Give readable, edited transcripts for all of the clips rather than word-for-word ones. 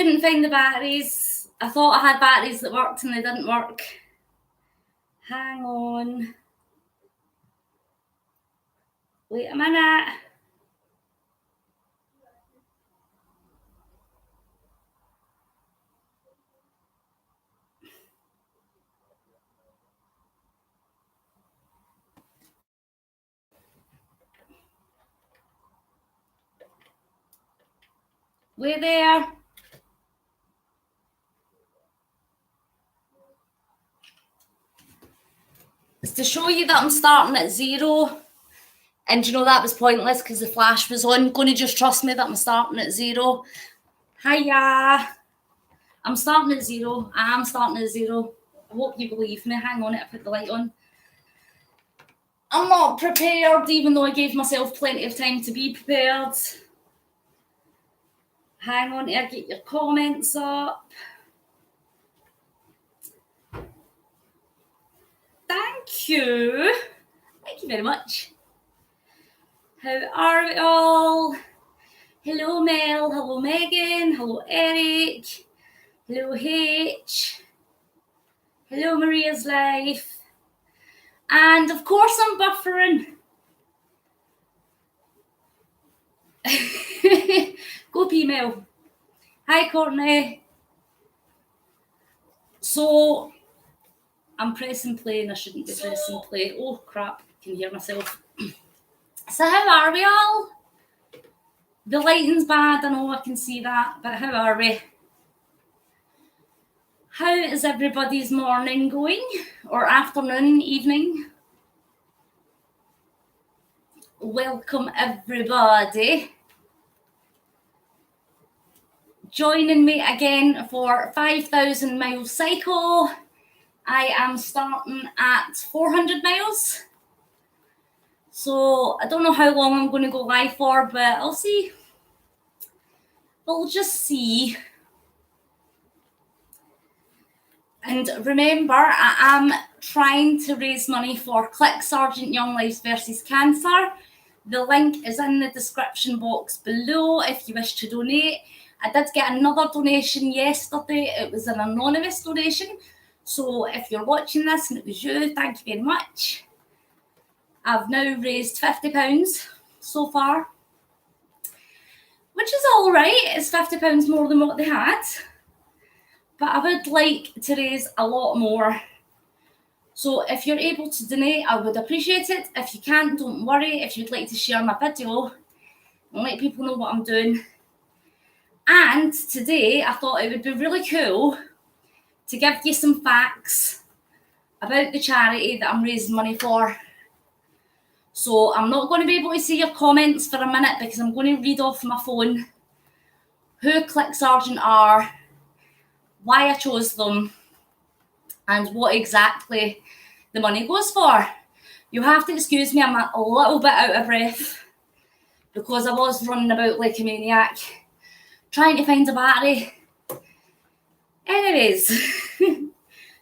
couldn't find the batteries. I thought I had batteries that worked and they didn't work. Hang on. Wait a minute. Wait there. It's to show you that I'm starting at 0. And you know, that was pointless because the flash was on. Going to just trust me that I'm starting at 0. Hiya. I'm starting at 0. I am starting at 0. I hope you believe me. Hang on, I put the light on. I'm not prepared, even though I gave myself plenty of time to be prepared. Hang on, I get your comments up. Thank you. Thank you very much. How are we all? Hello, Mel. Hello, Megan. Hello, Eric. Hello, H. Hello, Maria's Life. And of course, I'm buffering. Go P-Mel. Hi, Courtney. So, I'm pressing play and I shouldn't be pressing play. Oh, crap. I can hear myself. So, how are we all? The lighting's bad. I know I can see that. But how are we? How is everybody's morning going? Or afternoon, evening? Welcome, everybody. Joining me again for 5,000 mile cycle. I am starting at 400 miles. So I don't know how long I'm going to go live for, but I'll see. We'll just see. And remember, I am trying to raise money for Click Sergeant Young Lives versus Cancer. The link is in the description box below if you wish to donate. I did get another donation yesterday. It was an anonymous donation. So if you're watching this and it was you, thank you very much. I've now raised £50 so far, which is all right. It's £50 more than what they had. But I would like to raise a lot more. So if you're able to donate, I would appreciate it. If you can't, don't worry. If you'd like to share my video and let people know what I'm doing. And today, I thought it would be really cool to give you some facts about the charity that I'm raising money for. So I'm not going to be able to see your comments for a minute because I'm going to read off my phone who Click Sergeant are, why I chose them, and what exactly the money goes for. You have to excuse me, I'm a little bit out of breath because I was running about like a maniac trying to find a battery. Anyways,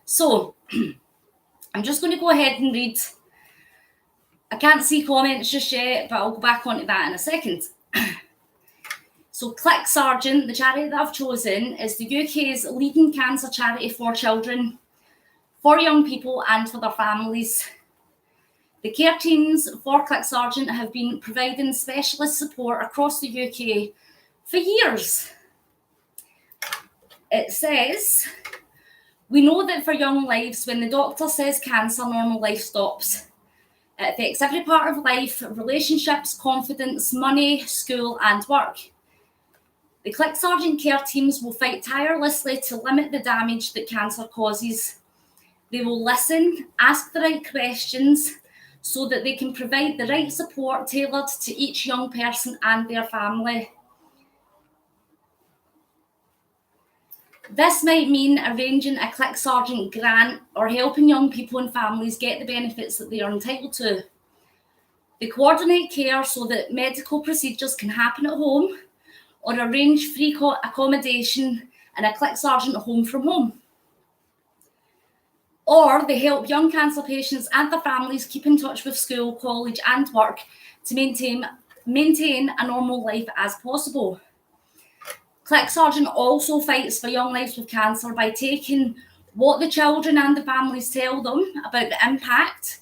so I'm just going to go ahead and read. I can't see comments just yet, but I'll go back onto that in a second. So Click Sergeant, the charity that I've chosen, is the UK's leading cancer charity for children, for young people and for their families. The care teams for Click Sergeant have been providing specialist support across the UK for years. It says, we know that for young lives, when the doctor says cancer, normal life stops. It affects every part of life, relationships, confidence, money, school and work. The Click Sergeant care teams will fight tirelessly to limit the damage that cancer causes. They will listen, ask the right questions, so that they can provide the right support tailored to each young person and their family. This might mean arranging a Click Sergeant grant or helping young people and families get the benefits that they are entitled to. They coordinate care so that medical procedures can happen at home or arrange free accommodation in a Click Sergeant home from home. Or they help young cancer patients and their families keep in touch with school, college and work to maintain a normal life as possible. Click Sergeant also fights for young lives with cancer by taking what the children and the families tell them about the impact,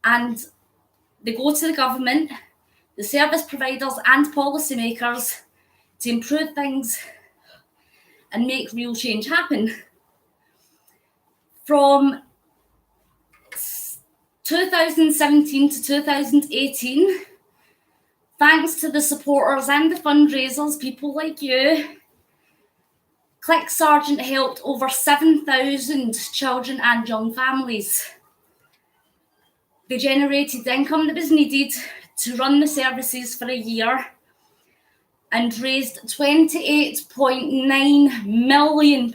and they go to the government, the service providers and policymakers to improve things and make real change happen. From 2017 to 2018, thanks to the supporters and the fundraisers, people like you, Click Sergeant helped over 7,000 children and young families. They generated the income that was needed to run the services for a year and raised £28.9 million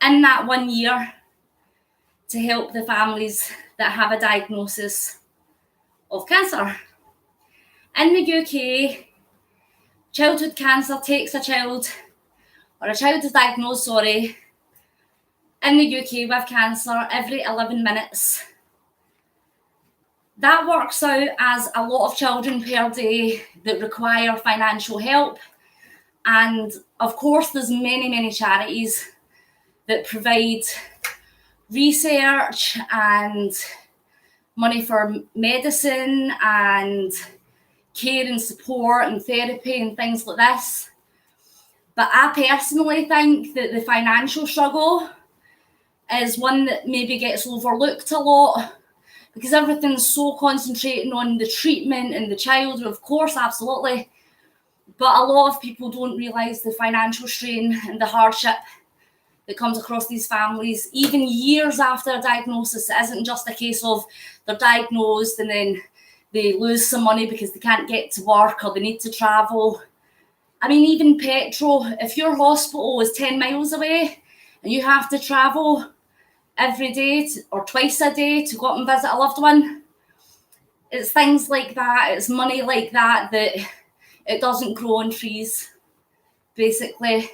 in that 1 year to help the families that have a diagnosis of cancer. In the UK, childhood cancer takes a child is diagnosed, in the UK with cancer every 11 minutes. That works out as a lot of children per day that require financial help. And of course, there's many charities that provide research and money for medicine and care and support and therapy and things like this. But I personally think that the financial struggle is one that maybe gets overlooked a lot because everything's so concentrating on the treatment and the child, of course, absolutely. But a lot of people don't realise the financial strain and the hardship that comes across these families, even years after a diagnosis. It isn't just a case of they're diagnosed and then they lose some money because they can't get to work or they need to travel. I mean, even petrol, if your hospital is 10 miles away and you have to travel every day or twice a day to go up and visit a loved one, it's things like that, it's money like that it doesn't grow on trees, basically.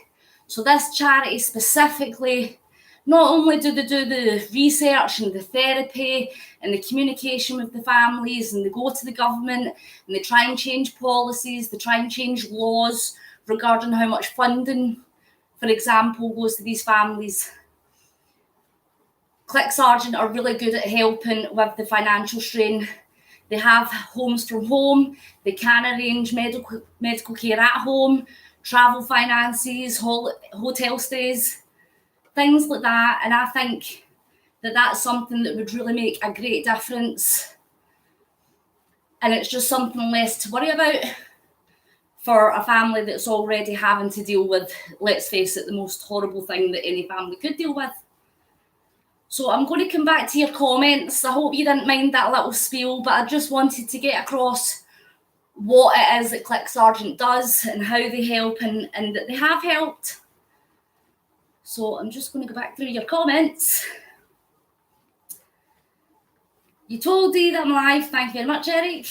So this charity specifically, not only do they do the research and the therapy and the communication with the families, and they go to the government and they try and change policies, they try and change laws regarding how much funding, for example, goes to these families. Click Sergeant are really good at helping with the financial strain. They have homes from home, they can arrange medical care at home, travel finances, hotel stays, things like that. And I think that that's something that would really make a great difference. And it's just something less to worry about for a family that's already having to deal with, let's face it, the most horrible thing that any family could deal with. So I'm going to come back to your comments. I hope you didn't mind that little spiel, but I just wanted to get across what it is that Click Sergeant does and how they help and that they have helped. So I'm just going to go back through your comments. You told Dee that I'm live. Thank you very much, Eric.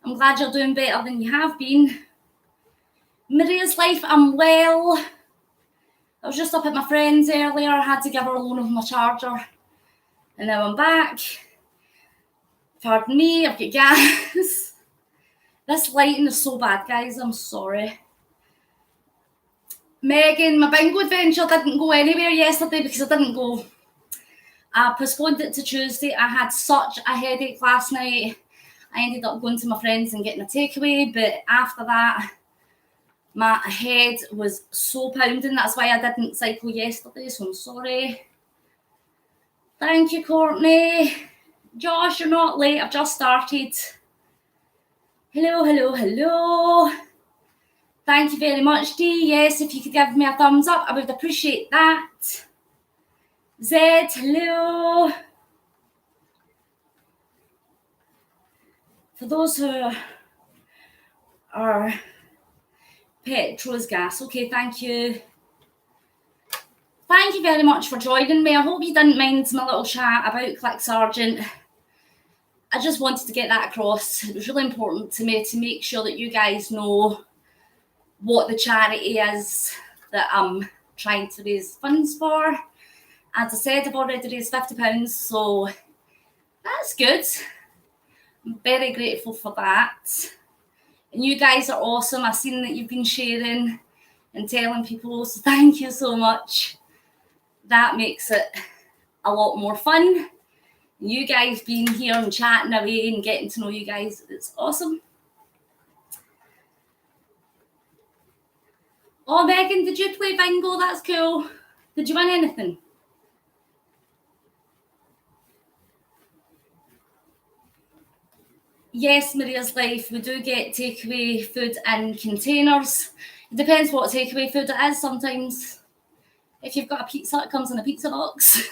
I'm glad you're doing better than you have been. Maria's life, I'm well. I was just up at my friend's earlier. I had to give her a loan of my charger. And now I'm back. Pardon me, I've got gas. This lighting is so bad, guys. I'm sorry. Megan, my bingo adventure didn't go anywhere yesterday because I didn't go. I postponed it to Tuesday. I had such a headache last night. I ended up going to my friends and getting a takeaway. But after that, my head was so pounding. That's why I didn't cycle yesterday, so I'm sorry. Thank you, Courtney. Josh, you're not late. I've just started. Hello. Thank you very much, Dee. Yes, if you could give me a thumbs up, I would appreciate that. Zed, hello. For those who are petrol's gas. Okay, thank you. Thank you very much for joining me. I hope you didn't mind my little chat about Click Sergeant. I just wanted to get that across. It was really important to me to make sure that you guys know what the charity is that I'm trying to raise funds for. As I said, I've already raised £50, so that's good. I'm very grateful for that. And you guys are awesome. I've seen that you've been sharing and telling people, so thank you so much. That makes it a lot more fun. You guys being here and chatting away and getting to know you guys, it's awesome. Oh, Megan, did you play bingo? That's cool. Did you win anything? Yes, Maria's Life, we do get takeaway food in containers. It depends what takeaway food it is. Sometimes if you've got a pizza, it comes in a pizza box.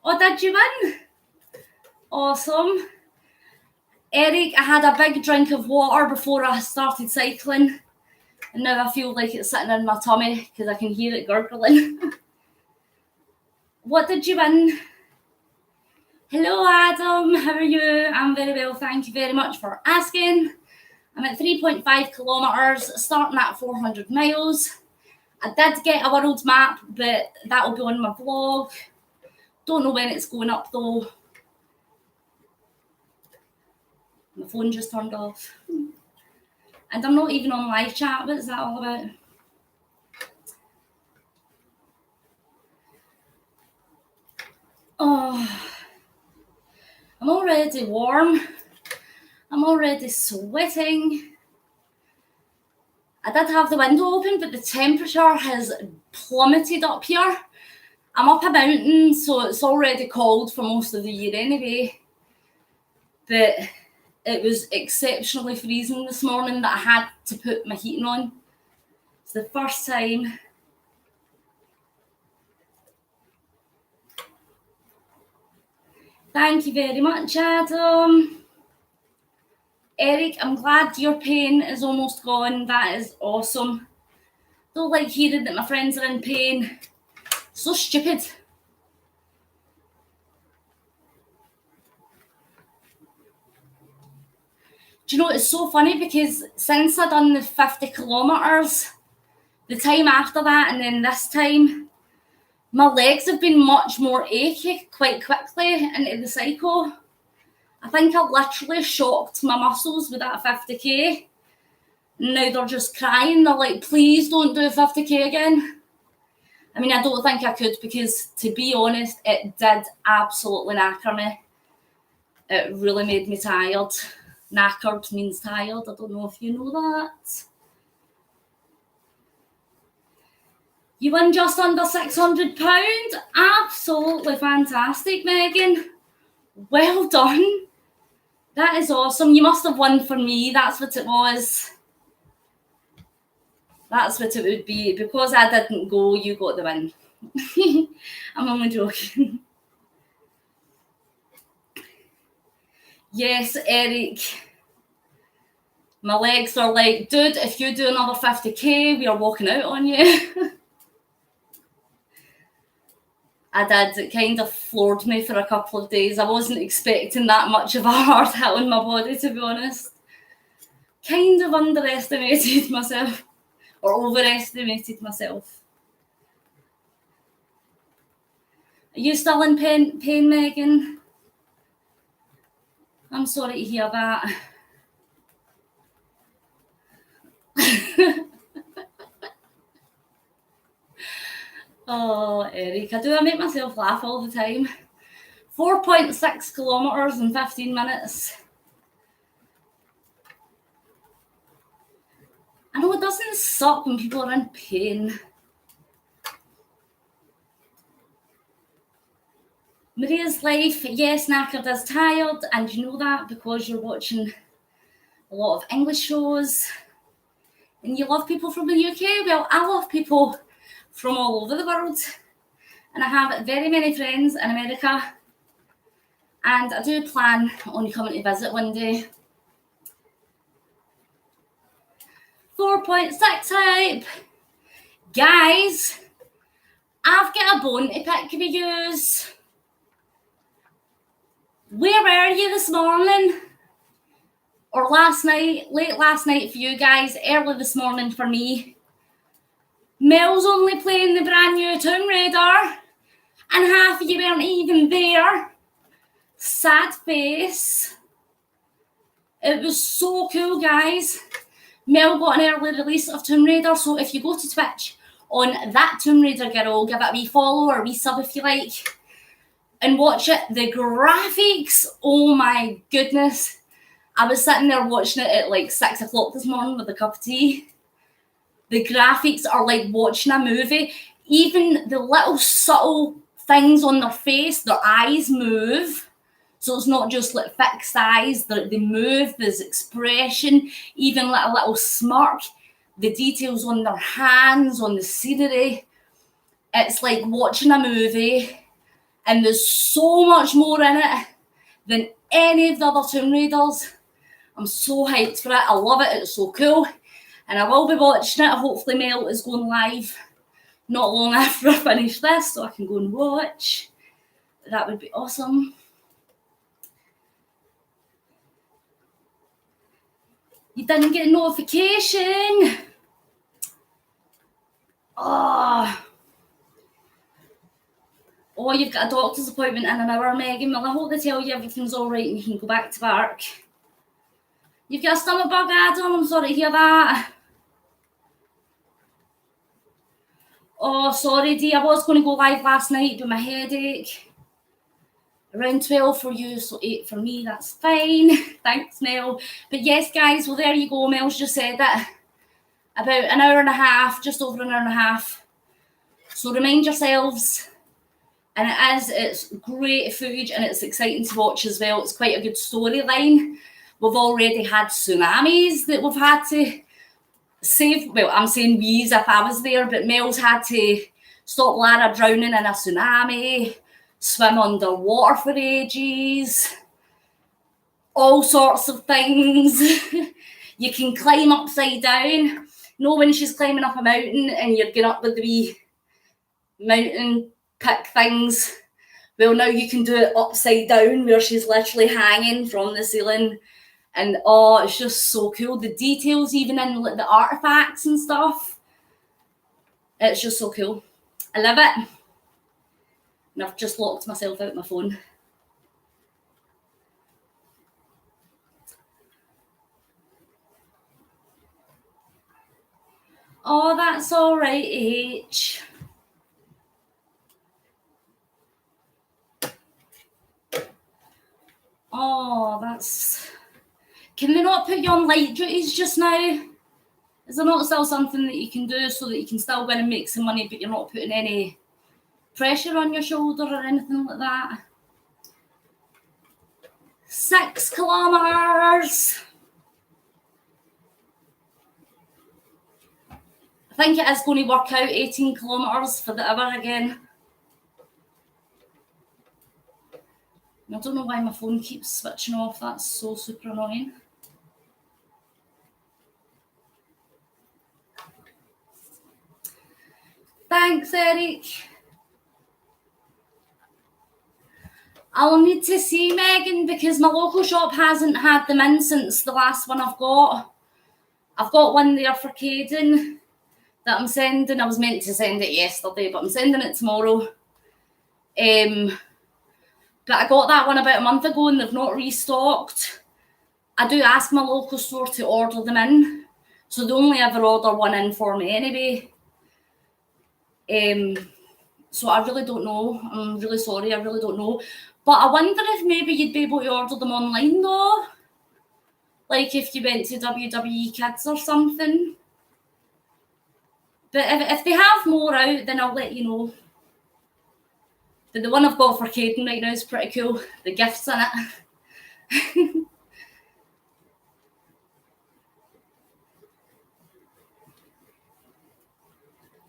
Oh, did you win? Awesome. Eric, I had a big drink of water before I started cycling, and now I feel like it's sitting in my tummy because I can hear it gurgling. What did you win? Hello, Adam. How are you? I'm very well. Thank you very much for asking. I'm at 3.5 kilometres, starting at 400 miles. I did get a world map, but that will be on my vlog. Don't know when it's going up though. My phone just turned off. And I'm not even on live chat. What is that all about? Oh, I'm already warm. I'm already sweating. I did have the window open, but the temperature has plummeted up here. I'm up a mountain, so it's already cold for most of the year anyway. But it was exceptionally freezing this morning that I had to put my heating on. It's the first time. Thank you very much, Adam. Eric, I'm glad your pain is almost gone. That is awesome. Don't like hearing that my friends are in pain. So stupid. Do you know, it's so funny because since I done the 50 kilometres, the time after that and then this time, my legs have been much more achy quite quickly into the cycle. I think I literally shocked my muscles with that 50k. Now they're just crying. They're like, please don't do 50k again. I mean, I don't think I could because, to be honest, it did absolutely knacker me. It really made me tired. Knackered means tired. I don't know if you know that. You win just under £600. Absolutely fantastic, Megan. Well done. That is awesome. You must have won for me. That's what it was. That's what it would be. Because I didn't go, you got the win. I'm only joking. Yes, Eric. My legs are like, dude, if you do another 50k, we are walking out on you. I did. It kind of floored me for a couple of days. I wasn't expecting that much of a hard hit on my body, to be honest. Kind of underestimated myself, or overestimated myself. Are you still in pain, Megan? I'm sorry to hear that. Oh, Eric, I make myself laugh all the time. 4.6 kilometres in 15 minutes. I know it doesn't suck when people are in pain. Maria's Life, yes, knackered is tired, and you know that because you're watching a lot of English shows and you love people from the UK. Well, I love people from all over the world, and I have very many friends in America, and I do plan on coming to visit one day. 4.6 hype. Guys, I've got a bone to pick with yous. Where were you this morning? Or last night, late last night for you guys, early this morning for me. Mel's only playing the brand new Tomb Raider, and half of you weren't even there. Sad face. It was so cool, guys. Mel got an early release of Tomb Raider, so if you go to Twitch on that Tomb Raider girl, give it a wee follow or a wee sub if you like, and watch it. The graphics, oh my goodness. I was sitting there watching it at like 6 o'clock this morning with a cup of tea. The graphics are like watching a movie. Even the little subtle things on their face, their eyes move. So it's not just like fixed eyes, they move, there's expression, even like a little smirk, the details on their hands, on the scenery. It's like watching a movie, and there's so much more in it than any of the other Tomb Raiders. I'm so hyped for it. I love it. It's so cool. And I will be watching it. Hopefully Mel is going live not long after I finish this, so I can go and watch. That would be awesome. You didn't get a notification. Oh, you've got a doctor's appointment in an hour, Megan. Well, I hope they tell you everything's all right and you can go back to work. You've got a stomach bug, Adam. I'm sorry to hear that. Oh, sorry, Dee. I was going to go live last night, but my headache. Around 12 for you, so 8 for me. That's fine. Thanks, Mel. But yes, guys, well, there you go. Mel's just said it. About an hour and a half, just over an hour and a half. So remind yourselves. And it's great footage and it's exciting to watch as well. It's quite a good storyline. We've already had tsunamis that we've had to save. Well, I'm saying we as if I was there, but Mel's had to stop Lara drowning in a tsunami, swim underwater for ages, all sorts of things. You can climb upside down. Know when she's climbing up a mountain and you're going up with the wee mountain pick things. Well, now you can do it upside down where she's literally hanging from the ceiling. And oh, it's just so cool. The details, even in like the artifacts and stuff. It's just so cool. I love it. And I've just locked myself out my phone. Oh, that's all right, H. Oh, that's... Can they not put you on light duties just now? Is there not still something that you can do so that you can still win and make some money, but you're not putting any pressure on your shoulder or anything like that? 6 kilometres. I think it is going to work out 18 kilometres for the hour again. I don't know why my phone keeps switching off. That's so super annoying. Thanks, Eric. I'll need to see, Megan, because my local shop hasn't had them in since the last one I've got. I've got one there for Caden that I'm sending. I was meant to send it yesterday, but I'm sending it tomorrow. But I got that one about a month ago and they've not restocked. I do ask my local store to order them in. So they only ever order one in for me anyway. So I really don't know. I'm really sorry, I really don't know. But I wonder if maybe you'd be able to order them online though. Like if you went to WWE Kids or something. But if they have more out, then I'll let you know. But the one I've got for Caden right now is pretty cool. The gifts in it.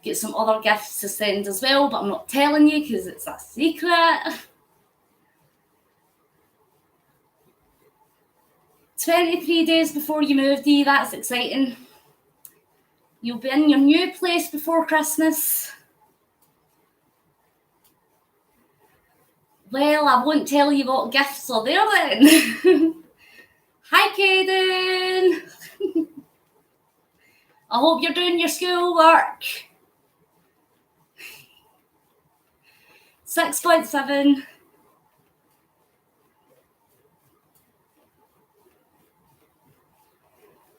Get some other gifts to send as well, but I'm not telling you because it's a secret. 23 days before you move, Dee, that's exciting. You'll be in your new place before Christmas. Well, I won't tell you what gifts are there then. Hi, Caden. I hope you're doing your schoolwork. 6.7.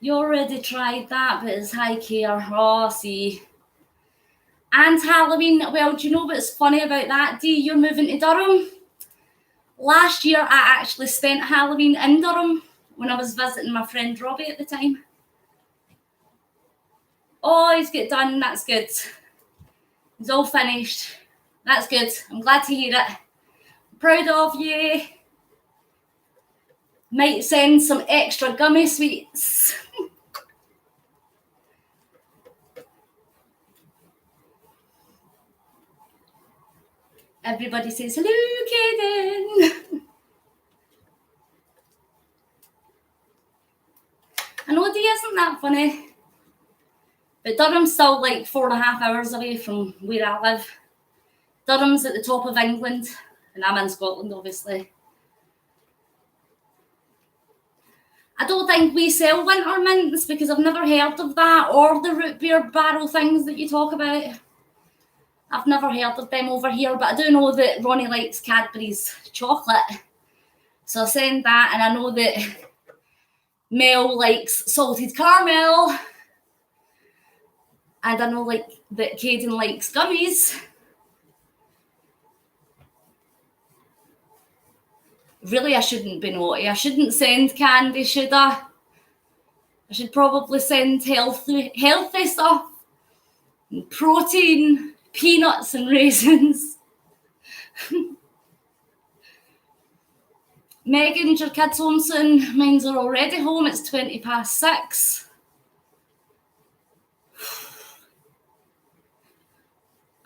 You already tried that, but it's high care. Oh, see. And Halloween, well, do you know what's funny about that, Dee? You're moving to Durham. Last year, I actually spent Halloween in Durham when I was visiting my friend Robbie at the time. Oh, he's got done. That's good. He's all finished. That's good. I'm glad to hear it. Proud of you. Might send some extra gummy sweets. Everybody says, hello, Kaden. I know, Dee, isn't that funny? But Durham's still like 4.5 hours away from where I live. Durham's at the top of England, and I'm in Scotland, obviously. I don't think we sell winter mints because I've never heard of that, or the root beer barrel things that you talk about. I've never heard of them over here, but I do know that Ronnie likes Cadbury's chocolate. So I send that, and I know that Mel likes salted caramel. And I know that Caden likes gummies. Really, I shouldn't be naughty. I shouldn't send candy, should I? I should probably send healthy stuff. And protein, peanuts and raisins. Megan, your kids home soon? Mines are already home. It's 6:20.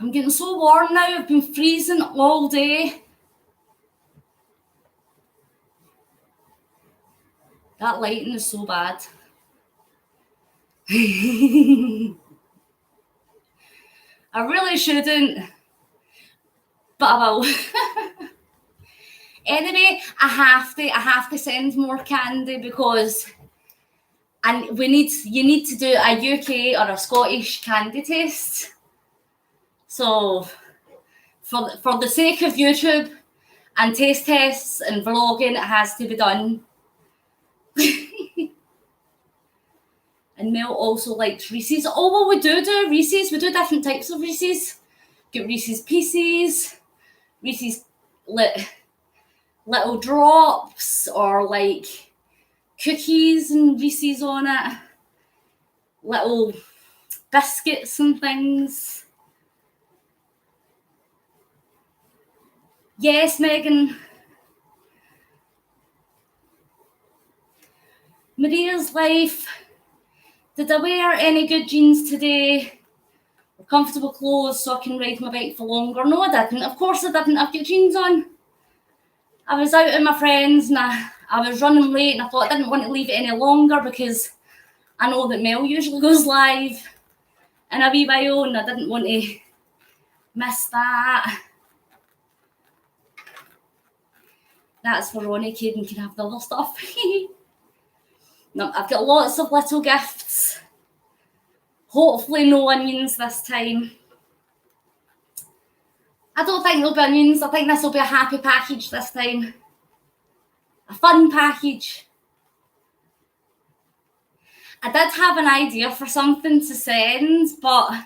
I'm getting so warm now. I've been freezing all day. That lighting is so bad. I really shouldn't, but I will. Anyway, I have to send more candy because you need to do a UK or a Scottish candy test. So for the sake of YouTube and taste tests and vlogging, it has to be done. And Mel also likes Reese's. Oh, well, we do Reese's. We do different types of Reese's. Get Reese's Pieces, Reese's little drops, or like cookies and Reese's on it. Little biscuits and things. Yes, Megan. Maria's life. Did I wear any good jeans today? Or comfortable clothes so I can ride my bike for longer? No, I didn't. Of course I didn't. I've got jeans on. I was out with my friends and I was running late, and I thought I didn't want to leave it any longer because I know that Mel usually goes live in a wee while, and I didn't want to miss that. That's for Ronnie. Caden can have the other stuff. No, I've got lots of little gifts. Hopefully no onions this time. I don't think there'll be onions. I think this will be a happy package this time. A fun package. I did have an idea for something to send, but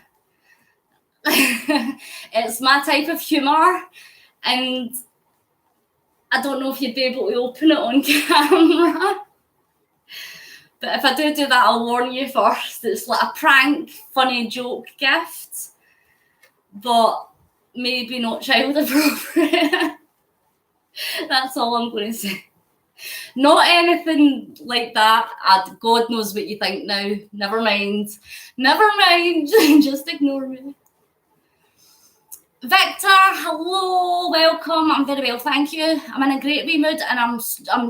it's my type of humour, and I don't know if you'd be able to open it on camera. But if I do that, I'll warn you first. It's like a prank, funny joke gift, but maybe not child appropriate. That's all I'm going to say. Not anything like that. God knows what you think now. Never mind. Just ignore me. Victor, hello, welcome. I'm very well, thank you. I'm in a great wee mood, and I'm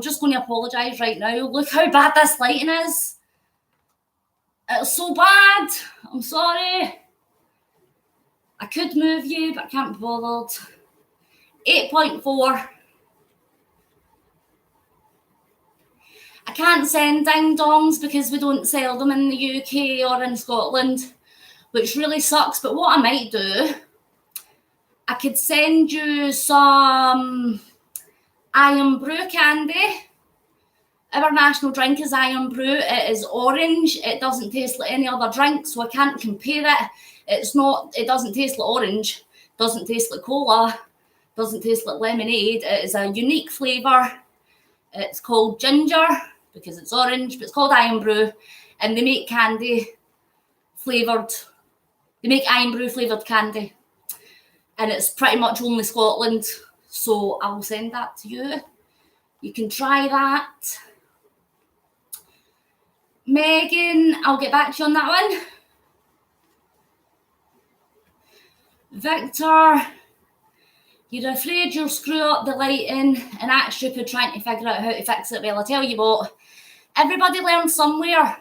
just going to apologise right now. Look how bad this lighting is. It's so bad. I'm sorry. I could move you, but I can't be bothered. 8.4. I can't send ding dongs because we don't sell them in the UK or in Scotland, which really sucks. But what I might do, I could send you some Iron Brew candy Our national drink is Iron Brew. It is orange. It doesn't taste like any other drink, so I can't compare it. It doesn't taste like orange. Doesn't taste like cola. Doesn't taste like lemonade. It is a unique flavour. It's called ginger because it's orange, but it's called Iron Brew, and they make candy flavoured. They make Iron Brew flavoured candy, and it's pretty much only Scotland. So I will send that to you. You can try that. Megan, I'll get back to you on that one. Victor, you're afraid you'll screw up the lighting and act stupid trying to figure out how to fix it. Well, I tell you what, everybody learns somewhere.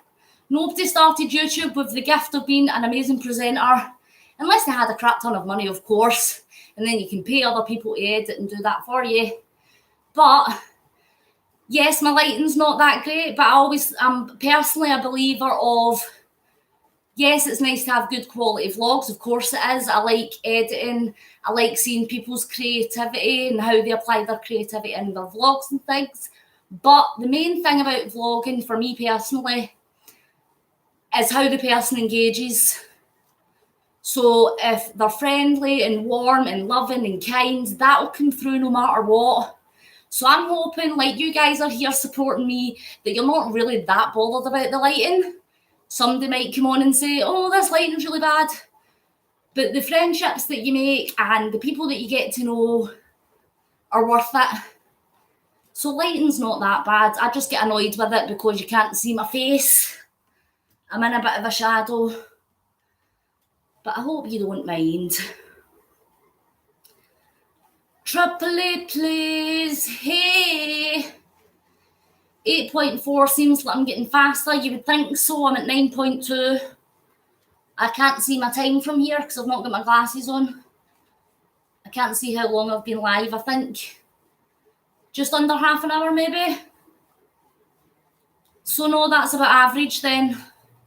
Nobody started YouTube with the gift of being an amazing presenter, unless they had a crap ton of money, of course, and then you can pay other people to edit and do that for you. But yes, my lighting's not that great, but I'm personally a believer of, yes, it's nice to have good quality vlogs. Of course it is. I like editing. I like seeing people's creativity and how they apply their creativity in their vlogs and things. But the main thing about vlogging for me personally is how the person engages. So if they're friendly and warm and loving and kind, that'll come through no matter what. So I'm hoping, like, you guys are here supporting me, that you're not really that bothered about the lighting. Somebody might come on and say, oh, this lighting's really bad. But the friendships that you make and the people that you get to know are worth it. So lighting's not that bad. I just get annoyed with it because you can't see my face. I'm in a bit of a shadow. But I hope you don't mind. Triple please. Hey. 8.4 seems like I'm getting faster. You would think so. I'm at 9.2. I can't see my time from here because I've not got my glasses on. I can't see how long I've been live. I think just under half an hour maybe. So no, that's about average then.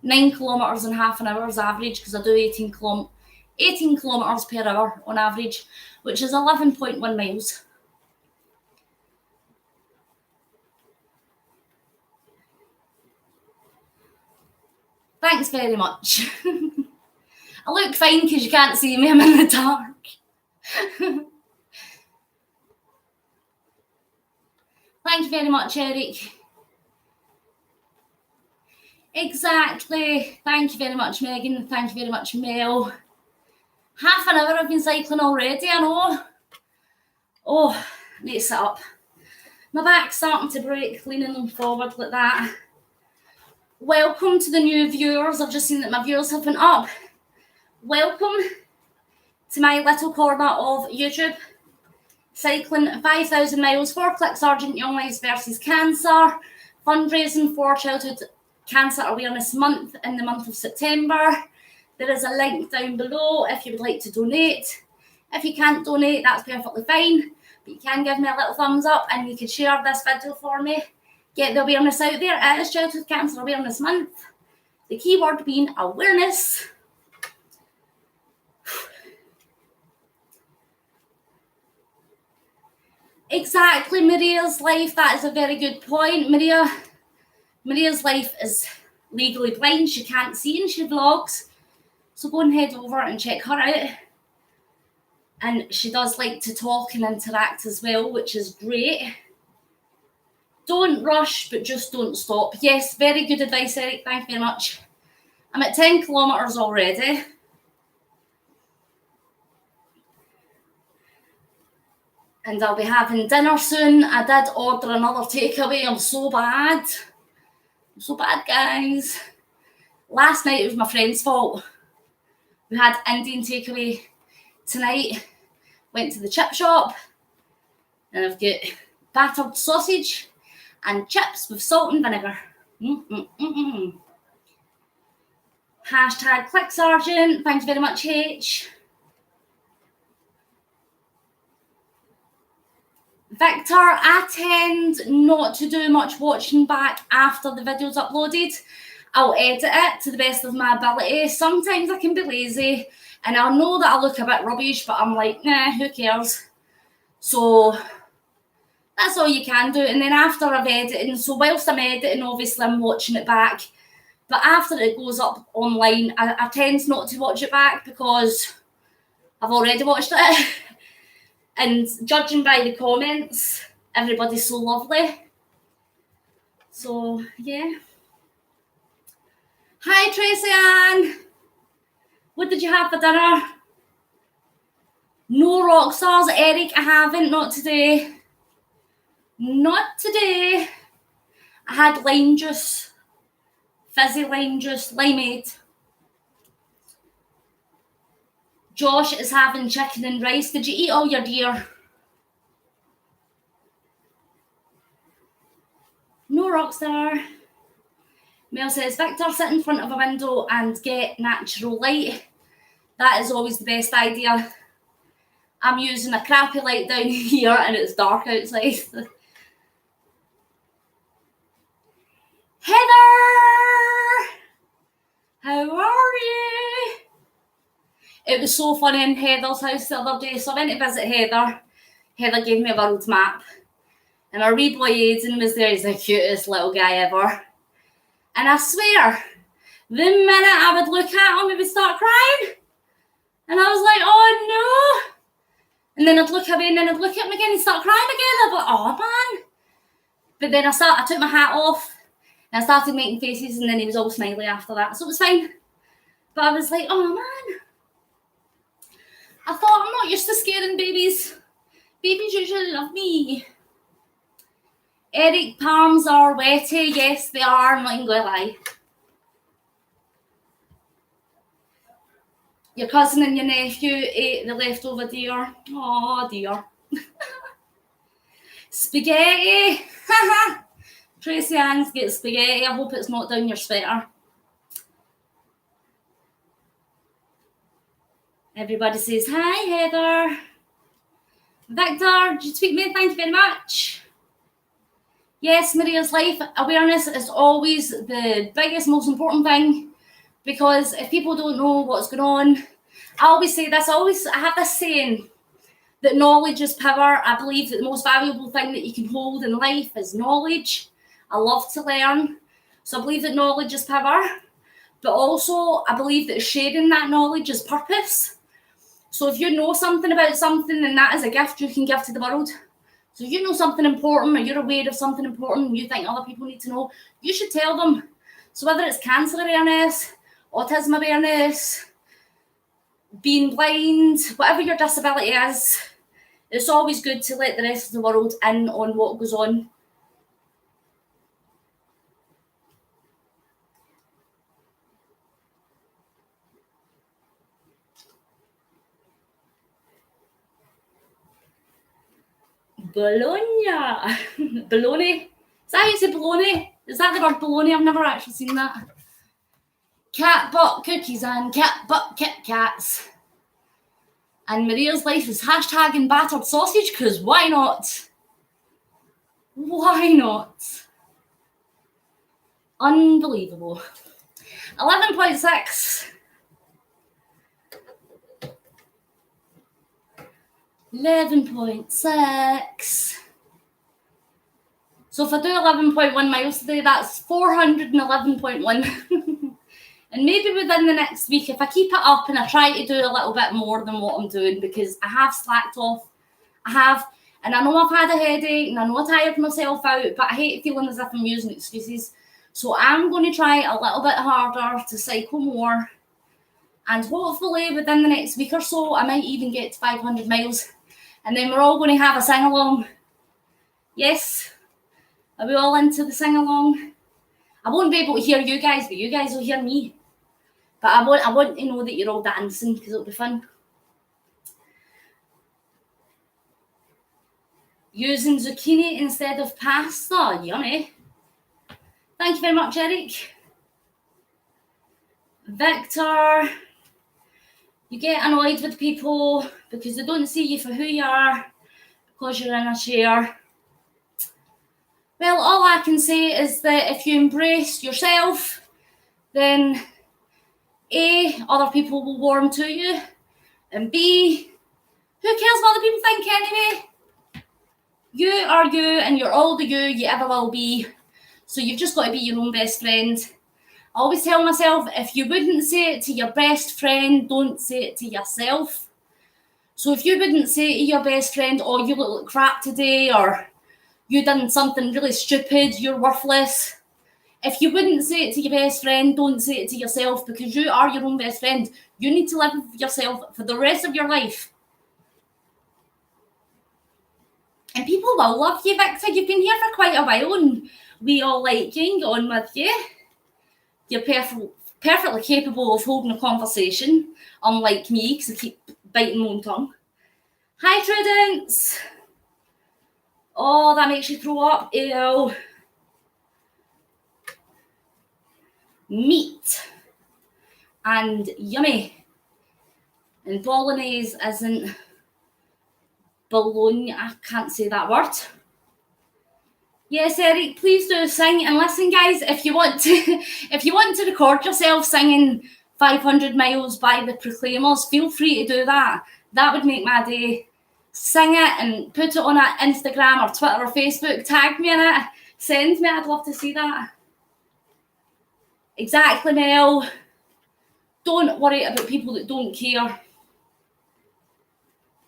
9 kilometres in half an hour is average because I do 18 kilometres per hour on average, which is 11.1 miles. Thanks very much. I look fine because you can't see me, I'm in the dark. Thank you very much, Eric. Exactly. Thank you very much, Megan. Thank you very much, Mel. Half an hour I've been cycling already, I know. Oh, I need to sit up. My back's starting to break, leaning them forward like that. Welcome to the new viewers. I've just seen that my viewers have been up. Welcome to my little corner of YouTube. Cycling 5,000 miles for Click Sergeant Young Lives versus Cancer. Fundraising for Childhood Cancer Awareness Month in the month of September. There is a link down below if you would like to donate. If you can't donate, that's perfectly fine. But you can give me a little thumbs up and you can share this video for me. Get the awareness out there. It is Childhood Cancer Awareness Month. The key word being awareness. Exactly, Maria's life. That is a very good point. Maria's life is legally blind. She can't see and she vlogs. So go and head over and check her out. And she does like to talk and interact as well, which is great. Don't rush, but just don't stop. Yes, very good advice, Eric. Thank you very much. I'm at 10 kilometres already. And I'll be having dinner soon. I did order another takeaway. I'm so bad. I'm so bad, guys. Last night it was my friend's fault. We had Indian takeaway tonight. Went to the chip shop. And I've got battered sausage and chips with salt and vinegar. Hashtag Click Sergeant. Thank you very much, H. Victor, I tend not to do much watching back after the video's uploaded. I'll edit it to the best of my ability. Sometimes I can be lazy and I'll know that I look a bit rubbish, but I'm like, nah, who cares? So That's all you can do. And then after I've edited, so whilst I'm editing, obviously I'm watching it back. But after it goes up online, I tend not to watch it back because I've already watched it. And judging by the comments, everybody's so lovely. So, yeah. Hi, Tracy Ann. What did you have for dinner? No rock stars, Eric. I haven't. Not today. Not today. I had lime juice. Fizzy lime juice. Limeade. Josh is having chicken and rice. Did you eat all your deer? No rockstar. Mel says, Victor, sit in front of a window and get natural light. That is always the best idea. I'm using a crappy light down here and it's dark outside. Heather! How are you? It was so funny in Heather's house the other day. So I went to visit Heather. Heather gave me a world map. And our wee boy Aiden was there. He's the cutest little guy ever. And I swear, the minute I would look at him, he would start crying. And I was like, oh no. And then I'd look away and then I'd look at him again and start crying again. I'd be like, oh man. But then I took my hat off and I started making faces and then he was all smiley after that. So it was fine. But I was like, oh man. I thought, I'm not used to scaring babies. Babies usually love me. Eric, palms are wetty. Yes, they are. I'm not even going to lie. Your cousin and your nephew ate the leftover deer. Oh, dear. Spaghetti. Tracy Ann's get spaghetti. I hope it's not down your sweater. Everybody says, hi, Heather. Victor, did you tweet me? Thank you very much. Yes, Maria's life awareness is always the biggest, most important thing, because if people don't know what's going on, I always say this, I have this saying that knowledge is power. I believe that the most valuable thing that you can hold in life is knowledge. I love to learn. So I believe that knowledge is power, but also I believe that sharing that knowledge is purpose. So if you know something about something, then that is a gift you can give to the world. So if you know something important or you're aware of something important and you think other people need to know, you should tell them. So whether it's cancer awareness, autism awareness, being blind, whatever your disability is, it's always good to let the rest of the world in on what goes on. Bologna. Bologna. Is that how you say bologna? Is that the word bologna? I've never actually seen that. Cat butt cookies and cat butt Kit Kats. And Maria's life is hashtagging battered sausage, because why not? Why not? Unbelievable. 11.6. 11.6. So if I do 11.1 miles today, that's 411.1. And maybe within the next week, if I keep it up and I try to do a little bit more than what I'm doing, because I have slacked off. I have, and I know I've had a headache and I know I tired myself out, but I hate feeling as if I'm using excuses. So I'm going to try a little bit harder to cycle more. And hopefully within the next week or so, I might even get to 500 miles. And then we're all going to have a sing-along. Yes. Are we all into the sing-along? I won't be able to hear you guys, but you guys will hear me. But I want to know that you're all dancing, because it'll be fun. Using zucchini instead of pasta. Yummy. Thank you very much, Eric. Victor. You get annoyed with people because they don't see you for who you are, because you're in a chair. Well, all I can say is that if you embrace yourself, then A, other people will warm to you, and B, who cares what other people think anyway? You are you, and you're all the you ever will be. So you've just got to be your own best friend. I always tell myself, if you wouldn't say it to your best friend, don't say it to yourself. So if you wouldn't say to your best friend, oh, you look like crap today, or you done something really stupid, you're worthless. If you wouldn't say it to your best friend, don't say it to yourself, because you are your own best friend. You need to live with yourself for the rest of your life. And people will love you, Victor. You've been here for quite a while, and we all like you and get on with you. You're perfectly capable of holding a conversation, unlike me, because I keep biting my own tongue. Hi, Prudence. Oh, that makes you throw up. Ew. Meat. And yummy. And bolognese isn't bologna. I can't say that word. Yes, Eric, please do sing. And listen, guys, if you want to record yourself singing 500 Miles by the Proclaimers, feel free to do that. That would make my day. Sing it and put it on Instagram or Twitter or Facebook. Tag me in it. Send me. I'd love to see that. Exactly, Mel. Don't worry about people that don't care.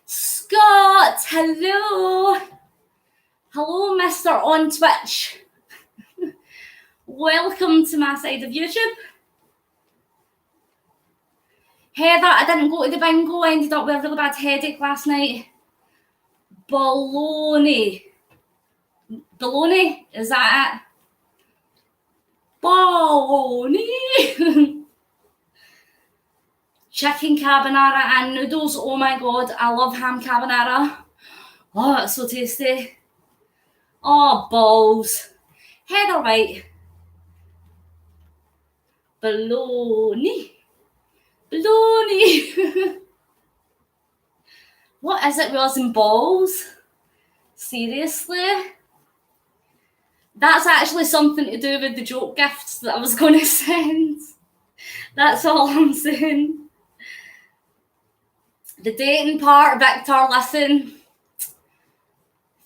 Scott, hello. Hello, Mr. On Twitch. Welcome to my side of YouTube. Heather, I didn't go to the bingo. I ended up with a really bad headache last night. Bologna. Bologna? Is that it? Bologna. Chicken carbonara and noodles. Oh my god, I love ham carbonara. Oh, it's so tasty. Oh, balls. Heather White. Bologna. Bologna. What is it with us and balls? Seriously? That's actually something to do with the joke gifts that I was going to send. That's all I'm saying. The dating part, Victor, listen.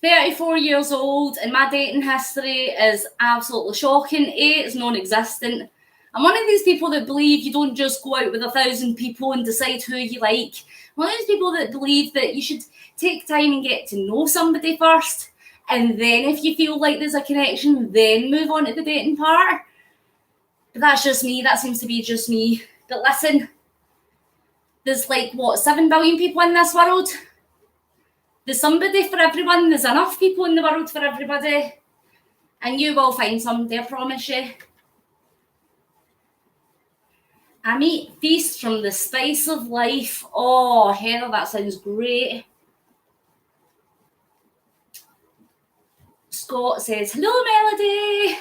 34 years old, and my dating history is absolutely shocking. A, it's non-existent. I'm one of these people that believe you don't just go out with 1,000 people and decide who you like. I'm one of these people that believe that you should take time and get to know somebody first, and then if you feel like there's a connection, then move on to the dating part. But that's just me. That seems to be just me. But listen, there's 7 billion people in this world. There's somebody for everyone. There's enough people in the world for everybody. And you will find somebody, I promise you. A meat feast from the spice of life. Oh, Heather, that sounds great. Scott says, hello, Melody.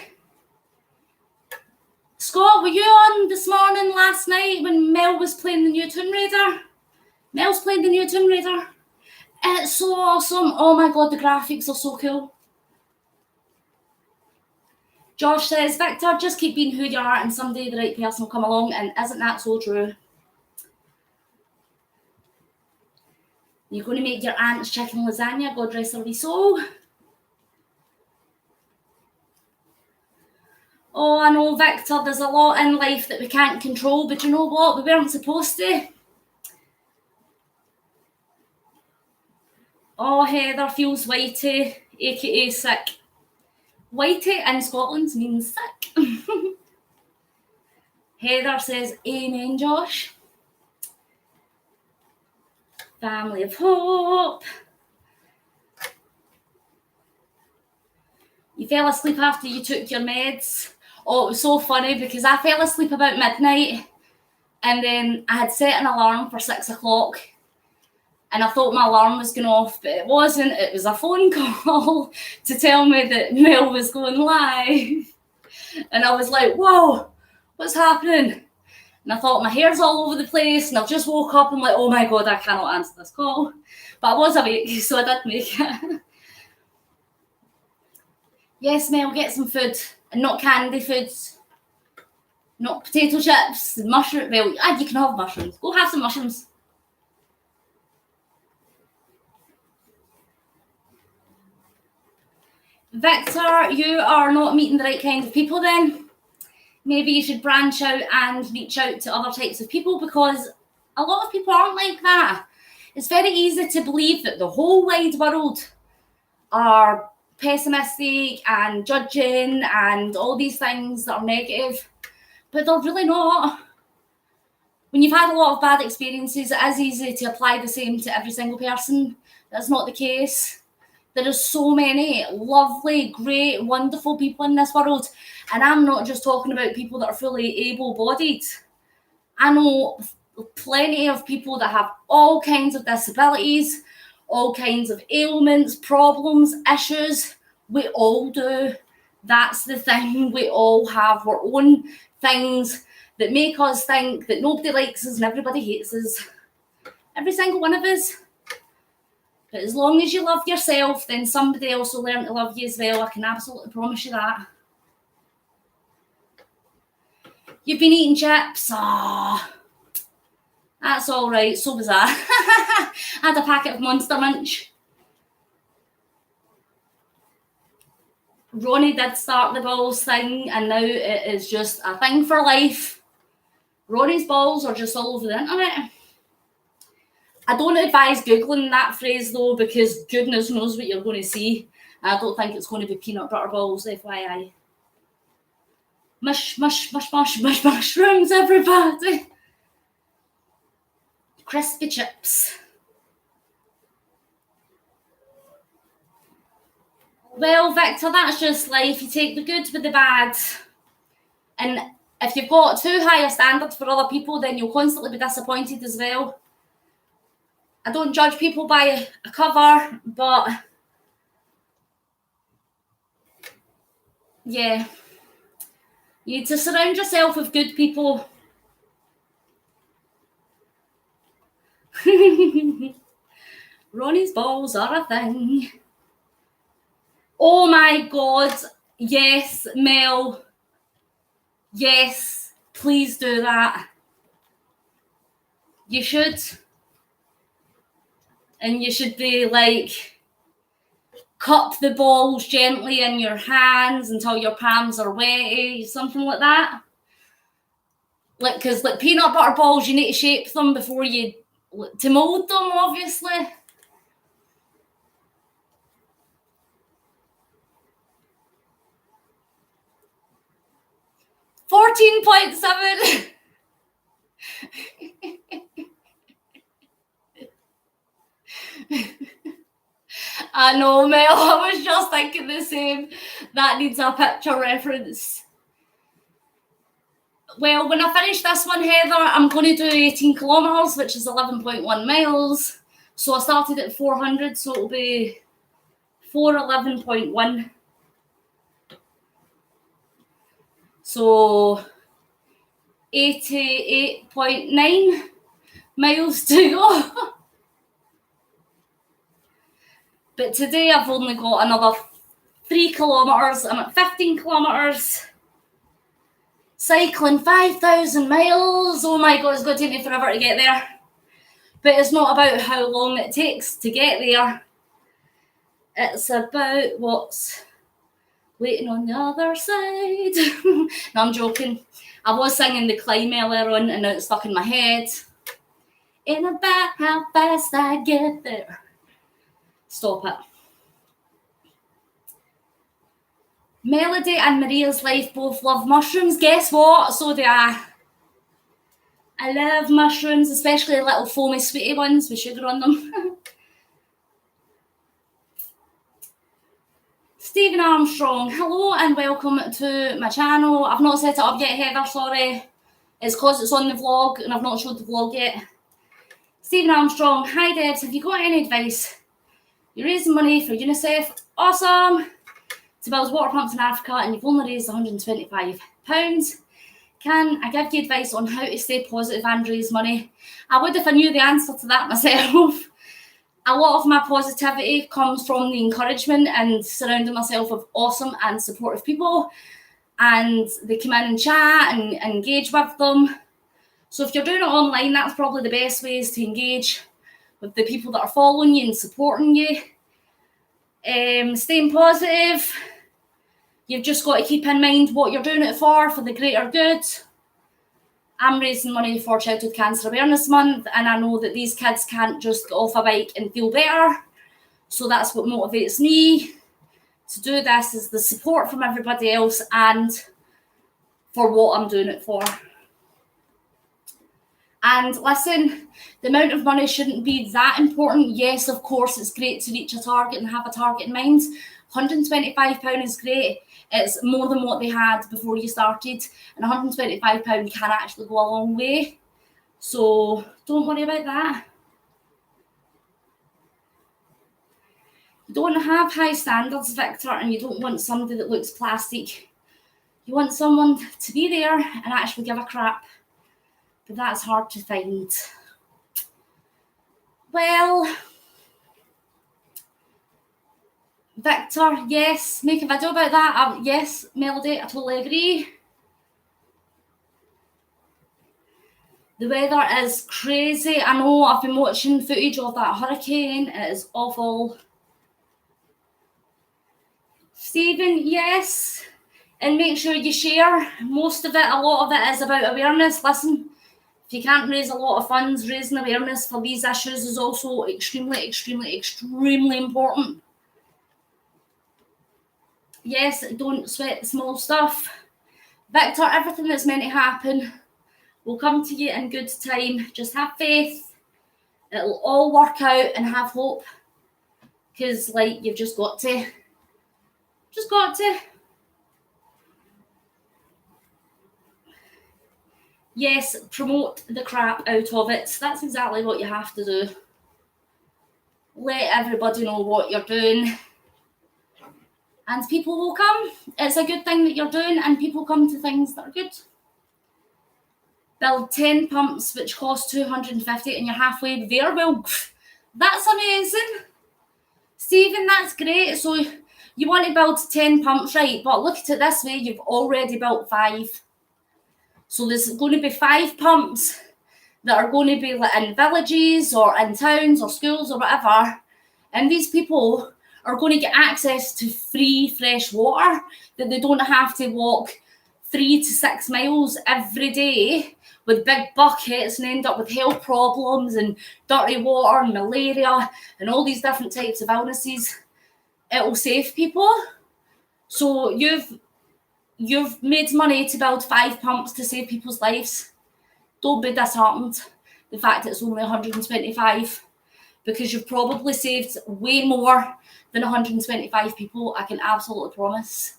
Scott, were you on this morning last night when Mel was playing the new Tomb Raider? Mel's playing the new Tomb Raider. It's so awesome. Oh my god, the graphics are so cool. Josh says, Victor, just keep being who you are and someday the right person will come along. And isn't that so true? You're going to make your aunt's chicken lasagna, God rest her wee soul. Oh, I know, Victor, there's a lot in life that we can't control, but you know what? We weren't supposed to. Oh, Heather feels whitey, aka sick. Whitey in Scotland means sick. Heather says, amen, Josh. Family of Hope. You fell asleep after you took your meds. Oh, it was so funny because I fell asleep about midnight and then I had set an alarm for 6 o'clock and I thought my alarm was going off, but it wasn't. It was a phone call to tell me that Mel was going live. And I was like, whoa, what's happening? And I thought my hair's all over the place and I've just woke up and like, oh my God, I cannot answer this call. But I was awake, so I did make it. Yes, Mel, get some food. And not candy foods. Not potato chips. Mushroom. Well, you can have mushrooms. Go have some mushrooms. Victor, you are not meeting the right kind of people then. Maybe you should branch out and reach out to other types of people, because a lot of people aren't like that. It's very easy to believe that the whole wide world are pessimistic and judging and all these things that are negative, but they're really not. When you've had a lot of bad experiences, it is easy to apply the same to every single person. That's not the case. There are so many lovely, great, wonderful people in this world. And I'm not just talking about people that are fully able-bodied. I know plenty of people that have all kinds of disabilities, all kinds of ailments, problems, issues. We all do. That's the thing. We all have our own things that make us think that nobody likes us and everybody hates us. Every single one of us. But as long as you love yourself, then somebody else will learn to love you as well. I can absolutely promise you that. You've been eating chips? Ah, that's all right. So was I. I had a packet of Monster Munch. Ronnie did start the balls thing, and now it is just a thing for life. Ronnie's balls are just all over the internet. I don't advise Googling that phrase though, because goodness knows what you're going to see. I don't think it's going to be peanut butter balls, FYI. Mush, mush, mush, mush, mush, mushrooms, everybody. Crispy chips. Well, Victor, that's just life. You take the good with the bad. And if you've got too high a standard for other people, then you'll constantly be disappointed as well. I don't judge people by a cover, but yeah, you need to surround yourself with good people. Ronnie's balls are a thing. Oh my God, yes, Mel. Yes, please do that. You should. And you should be like, cup the balls gently in your hands until your palms are wetty, something like that. Like, because like peanut butter balls, you need to shape them before you, to mold them, obviously. $14.7. I know, Mel, I was just thinking the same. That needs a picture reference. Well, when I finish this one, Heather, I'm going to do 18 kilometres, which is 11.1 miles. So I started at 400, so it'll be 411.1. So 88.9 miles to go. But today I've only got another 3 kilometres. I'm at 15 kilometres. Cycling 5,000 miles. Oh my God, it's going to take me forever to get there. But it's not about how long it takes to get there. It's about what's waiting on the other side. No, I'm joking. I was singing The Climb earlier on and now it's stuck in my head. Ain't about how fast I get there. Stop it. Melody and Maria's life both love mushrooms. Guess what? So do I. I love mushrooms, especially little foamy sweetie ones with sugar on them. Stephen Armstrong, hello and welcome to my channel. I've not set it up yet, Heather, sorry. It's because it's on the vlog and I've not showed the vlog yet. Stephen Armstrong, hi Debs, have you got any advice? You're raising money for UNICEF, awesome, to build water pumps in Africa and you've only raised £125. Can I give you advice on how to stay positive and raise money? I would if I knew the answer to that myself. A lot of my positivity comes from the encouragement and surrounding myself with awesome and supportive people, and they come in and chat and engage with them. So if you're doing it online, that's probably the best ways to engage with the people that are following you and supporting you. Staying positive. You've just got to keep in mind what you're doing it for the greater good. I'm raising money for Childhood Cancer Awareness Month, and I know that these kids can't just get off a bike and feel better. So that's what motivates me to do this, is the support from everybody else and for what I'm doing it for. And listen, the amount of money shouldn't be that important. Yes, of course, it's great to reach a target and have a target in mind. £125 is great. It's more than what they had before you started. And £125 can actually go a long way. So don't worry about that. You don't have high standards, Victor, and you don't want somebody that looks plastic. You want someone to be there and actually give a crap. But that's hard to find. Well, Victor, yes, make a video about that. Yes, Melody, I totally agree. The weather is crazy. I know, I've been watching footage of that hurricane. It is awful. Stephen, yes. And make sure you share. Most of it, a lot of it is about awareness. Listen, if you can't raise a lot of funds, raising awareness for these issues is also extremely, extremely, extremely important. Yes, don't sweat the small stuff. Victor, everything that's meant to happen will come to you in good time. Just have faith. It'll all work out, and have hope. Because, like, you've just got to. Just got to. Yes, promote the crap out of it. That's exactly what you have to do. Let everybody know what you're doing. And people will come. It's a good thing that you're doing, and people come to things that are good. Build 10 pumps, which cost $250, and you're halfway there. Well, that's amazing. Stephen, that's great. So you want to build 10 pumps, right? But look at it this way, you've already built 5. So there's going to be 5 pumps that are going to be in villages or in towns or schools or whatever. And these people are going to get access to free fresh water, that they don't have to walk 3 to 6 miles every day with big buckets and end up with health problems and dirty water and malaria and all these different types of illnesses. It will save people. So you've made money to build 5 pumps to save people's lives. Don't be disheartened the fact that it's only 125, because you've probably saved way more than 125 people, I can absolutely promise.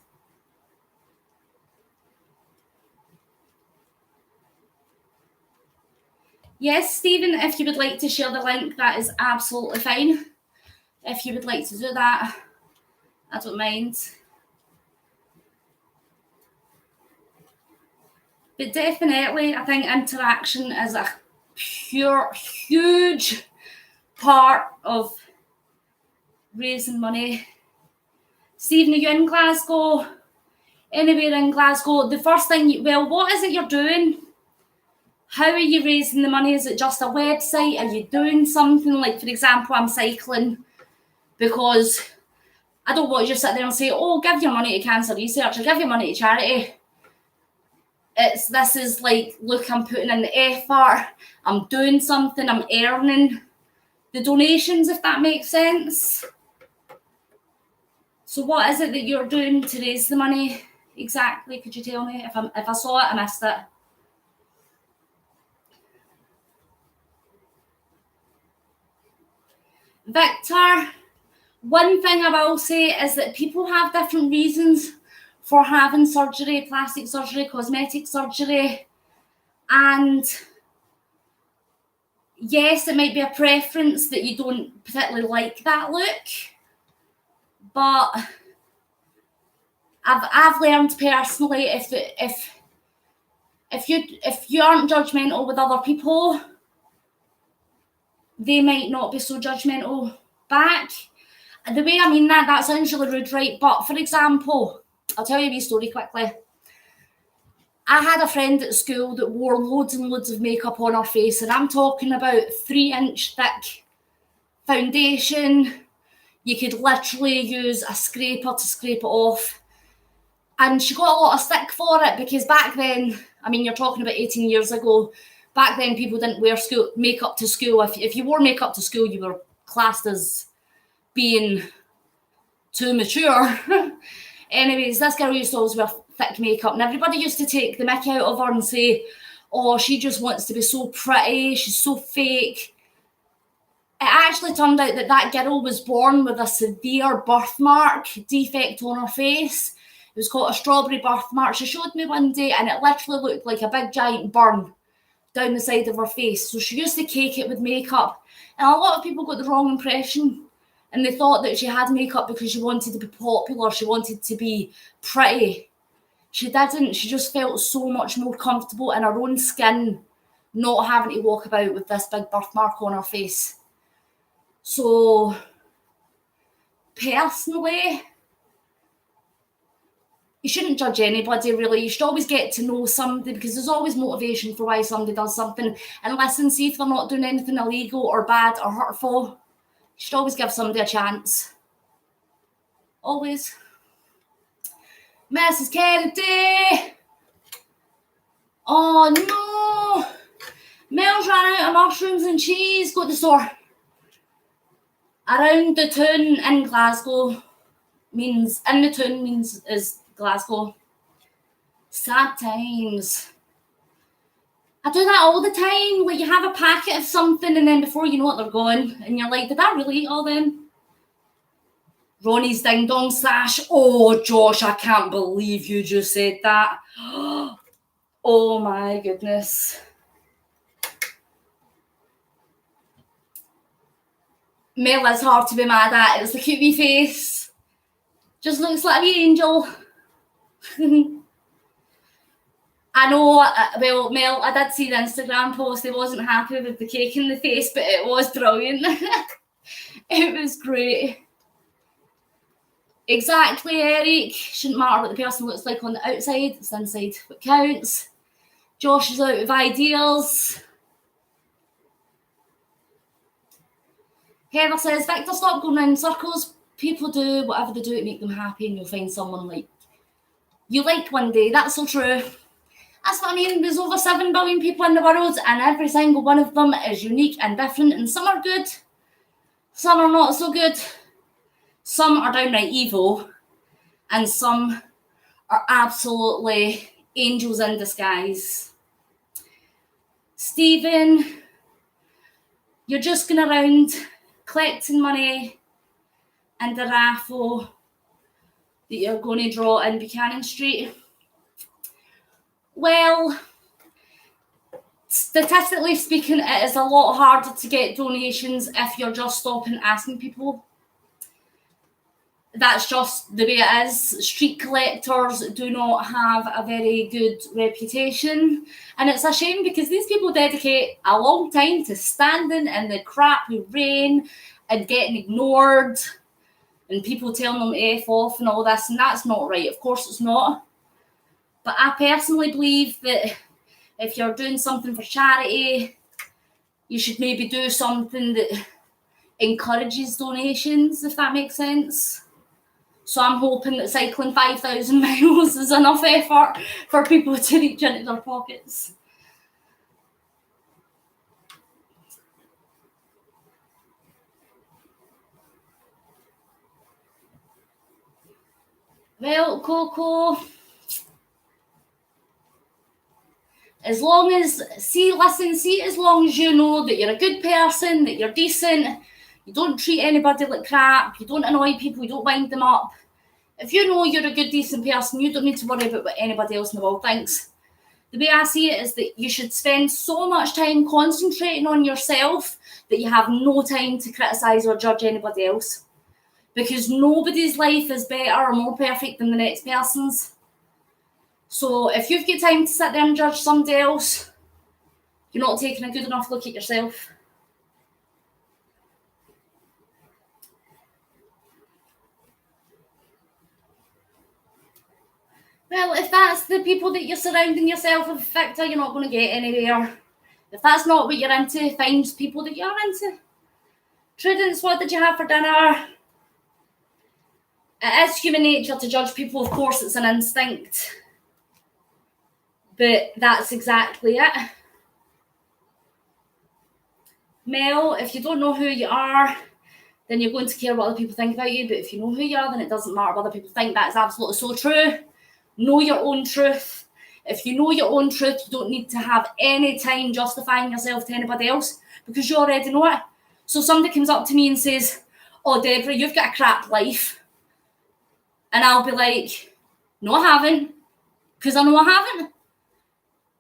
Yes, Stephen, if you would like to share the link, that is absolutely fine. If you would like to do that, I don't mind. But definitely, I think interaction is a huge part of raising money. Stephen, are you in Glasgow? Anywhere in Glasgow? The first thing, what is it you're doing? How are you raising the money? Is it just a website? Are you doing something? Like, for example, I'm cycling because I don't want you to sit there and say, oh, give your money to cancer research or give your money to charity. This is like, look, I'm putting in the effort, I'm doing something, I'm earning the donations, if that makes sense. So what is it that you're doing to raise the money exactly? Could you tell me? If I saw it, I missed it. Victor, one thing I will say is that people have different reasons for having surgery, plastic surgery, cosmetic surgery. And yes, it might be a preference that you don't particularly like that look. But I've learned personally, if you aren't judgmental with other people, they might not be so judgmental back. The way I mean that sounds really rude, right? But for example, I'll tell you a wee story quickly. I had a friend at school that wore loads and loads of makeup on her face, and I'm talking about 3-inch thick foundation, You could literally use a scraper to scrape it off. And she got a lot of stick for it because back then, I mean, you're talking about 18 years ago, back then people didn't wear makeup to school. If you wore makeup to school, you were classed as being too mature. Anyways, this girl used to always wear thick makeup, and everybody used to take the mickey out of her and say, oh, she just wants to be so pretty, she's so fake. It actually turned out that girl was born with a severe birthmark defect on her face. It was called a strawberry birthmark. She showed me one day, and it literally looked like a big giant burn down the side of her face. So she used to cake it with makeup, and a lot of people got the wrong impression. And they thought that she had makeup because she wanted to be popular. She wanted to be pretty. She didn't. She just felt so much more comfortable in her own skin, not having to walk about with this big birthmark on her face. So, personally, you shouldn't judge anybody, really. You should always get to know somebody because there's always motivation for why somebody does something. And listen, see if they're not doing anything illegal or bad or hurtful. You should always give somebody a chance. Always. Mrs. Kennedy! Oh no! Mel's ran out of mushrooms and cheese. Go to the store. Around the town in Glasgow means, in the town means is Glasgow. Sad times. I do that all the time. Like, you have a packet of something and then before you know it, they're gone. And you're like, did I really eat all them? Ronnie's Ding Dong Stash. Oh, Josh, I can't believe you just said that. Oh, my goodness. Mel is hard to be mad at. It's the cute wee face. Just looks like a wee angel. I know, well, Mel, I did see the Instagram post. He wasn't happy with the cake in the face, but it was brilliant. It was great. Exactly, Eric. Shouldn't matter what the person looks like on the outside. It's inside what counts. Josh is out of ideas. Heather says, Victor, stop going round in circles. People do whatever they do to make them happy and you'll find someone like you like one day. That's so true. That's what I mean. There's over 7 billion people in the world and every single one of them is unique and different, and some are good, some are not so good, some are downright evil, and some are absolutely angels in disguise. Stephen, you're just going around collecting money and the raffle that you're going to draw in Buchanan Street. Well, statistically speaking, it is a lot harder to get donations if you're just stopping asking people. That's just the way it is. Street collectors do not have a very good reputation. And it's a shame because these people dedicate a long time to standing in the crappy rain and getting ignored and people telling them to F off and all this. And that's not right. Of course it's not. But I personally believe that if you're doing something for charity, you should maybe do something that encourages donations, if that makes sense. So I'm hoping that cycling 5,000 miles is enough effort for people to reach into their pockets. Well, Coco, as long as, as long as you know that you're a good person, that you're decent, you don't treat anybody like crap, you don't annoy people, you don't wind them up. If you know you're a good, decent person, you don't need to worry about what anybody else in the world thinks. The way I see it is that you should spend so much time concentrating on yourself that you have no time to criticise or judge anybody else. Because nobody's life is better or more perfect than the next person's. So if you've got time to sit there and judge somebody else, you're not taking a good enough look at yourself. Well, if that's the people that you're surrounding yourself with, Victor, you're not going to get anywhere. If that's not what you're into, find people that you're into. Prudence, what did you have for dinner? It is human nature to judge people, of course, it's an instinct. But that's exactly it. Mel, if you don't know who you are, then you're going to care what other people think about you. But if you know who you are, then it doesn't matter what other people think. That is absolutely so true. Know your own truth. If you know your own truth, you don't need to have any time justifying yourself to anybody else because you already know it. So somebody comes up to me and says, oh, Deborah, you've got a crap life. And I'll be like, no, I haven't. Because I know I haven't.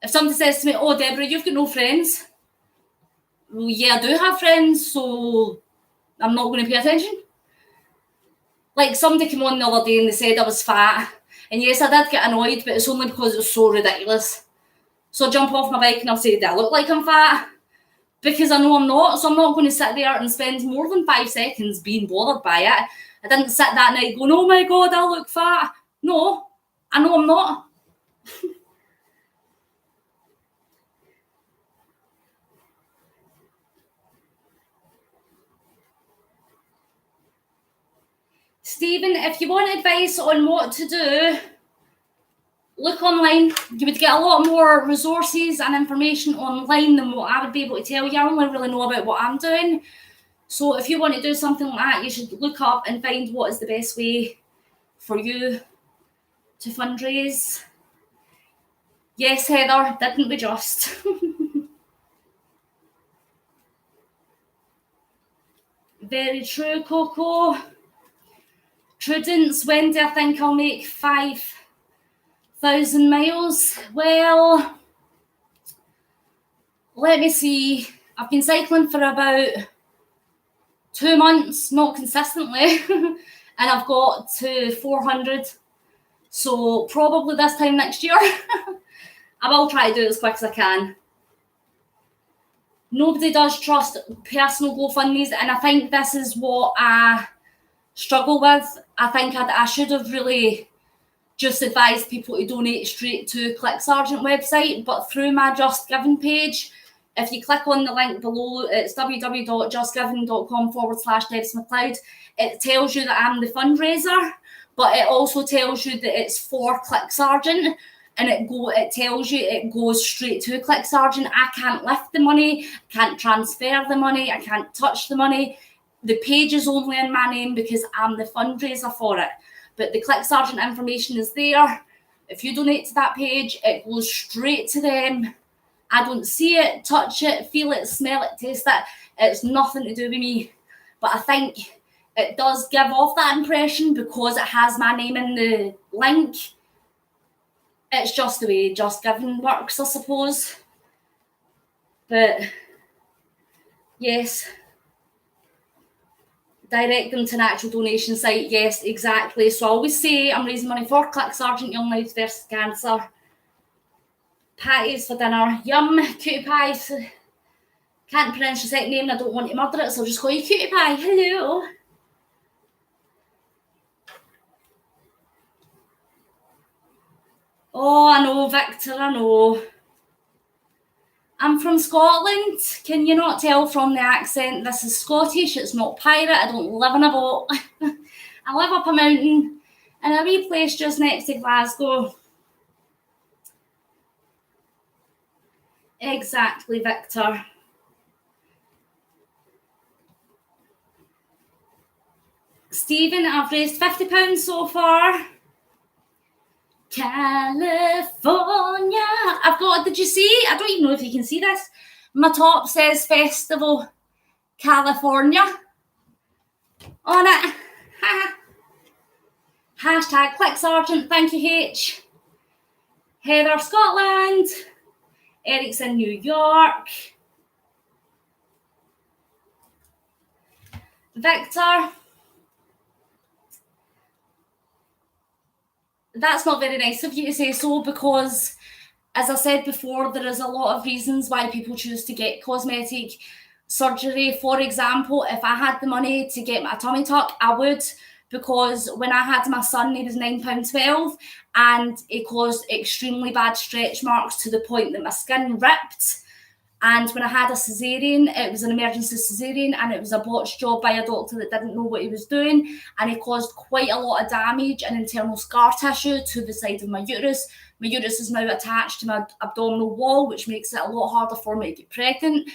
If somebody says to me, oh, Deborah, you've got no friends. Well, yeah, I do have friends, so I'm not going to pay attention. Like, somebody came on the other day and they said I was fat. And yes, I did get annoyed, but it's only because it was so ridiculous. So I jump off my bike and I'll say, do I look like I'm fat? Because I know I'm not, so I'm not going to sit there and spend more than 5 seconds being bothered by it. I didn't sit that night going, oh my God, I look fat. No, I know I'm not. Stephen, if you want advice on what to do, look online. You would get a lot more resources and information online than what I would be able to tell you. I only really know about what I'm doing. So if you want to do something like that, you should look up and find what is the best way for you to fundraise. Yes, Heather, didn't we just? Very true, Coco. Prudence, when do I think I'll make 5,000 miles? Well, let me see. I've been cycling for about 2 months, not consistently, and I've got to 400. So probably this time next year. I will try to do it as quick as I can. Nobody does trust personal GoFundMes, and I think this is what I struggle with. I think I should have really just advised people to donate straight to ClickSargent website, but through my Just Giving page, if you click on the link below, it's www.justgiving.com/DebzMcLeod. It tells you that I'm the fundraiser, but it also tells you that it's for ClickSargent, and it tells you it goes straight to ClickSargent. I can't lift the money, I can't transfer the money, I can't touch the money. The page is only in my name because I'm the fundraiser for it. But the ClickSargent information is there. If you donate to that page, it goes straight to them. I don't see it, touch it, feel it, smell it, taste it. It's nothing to do with me. But I think it does give off that impression because it has my name in the link. It's just the way Just Giving works, I suppose. But yes, direct them to an actual donation site. Yes, exactly. So I always say I'm raising money for ClickSargent Young Lives versus Cancer. Patties for dinner. Yum, cutie pies. Can't pronounce your second name and I don't want to murder it, so I'll just call you Cutie Pie. Hello. Oh, I know, Victor, I know. I'm from Scotland. Can you not tell from the accent? This is Scottish. It's not pirate. I don't live in a boat. I live up a mountain in a wee place just next to Glasgow. Exactly, Victor. Stephen, I've raised £50 so far. California. I've got, did you see? I don't even know if you can see this. My top says Festival California on it. Hashtag ClickSargent. Thank you, H. Heather, Scotland. Eric's in New York. Victor. That's not very nice of you to say so because, as I said before, there is a lot of reasons why people choose to get cosmetic surgery. For example, if I had the money to get my tummy tuck, I would, because when I had my son, he was £9.12 and it caused extremely bad stretch marks to the point that my skin ripped. And when I had a caesarean, it was an emergency caesarean, and it was a botched job by a doctor that didn't know what he was doing, and he caused quite a lot of damage and internal scar tissue to the side of my uterus. My uterus is now attached to my abdominal wall, which makes it a lot harder for me to get pregnant.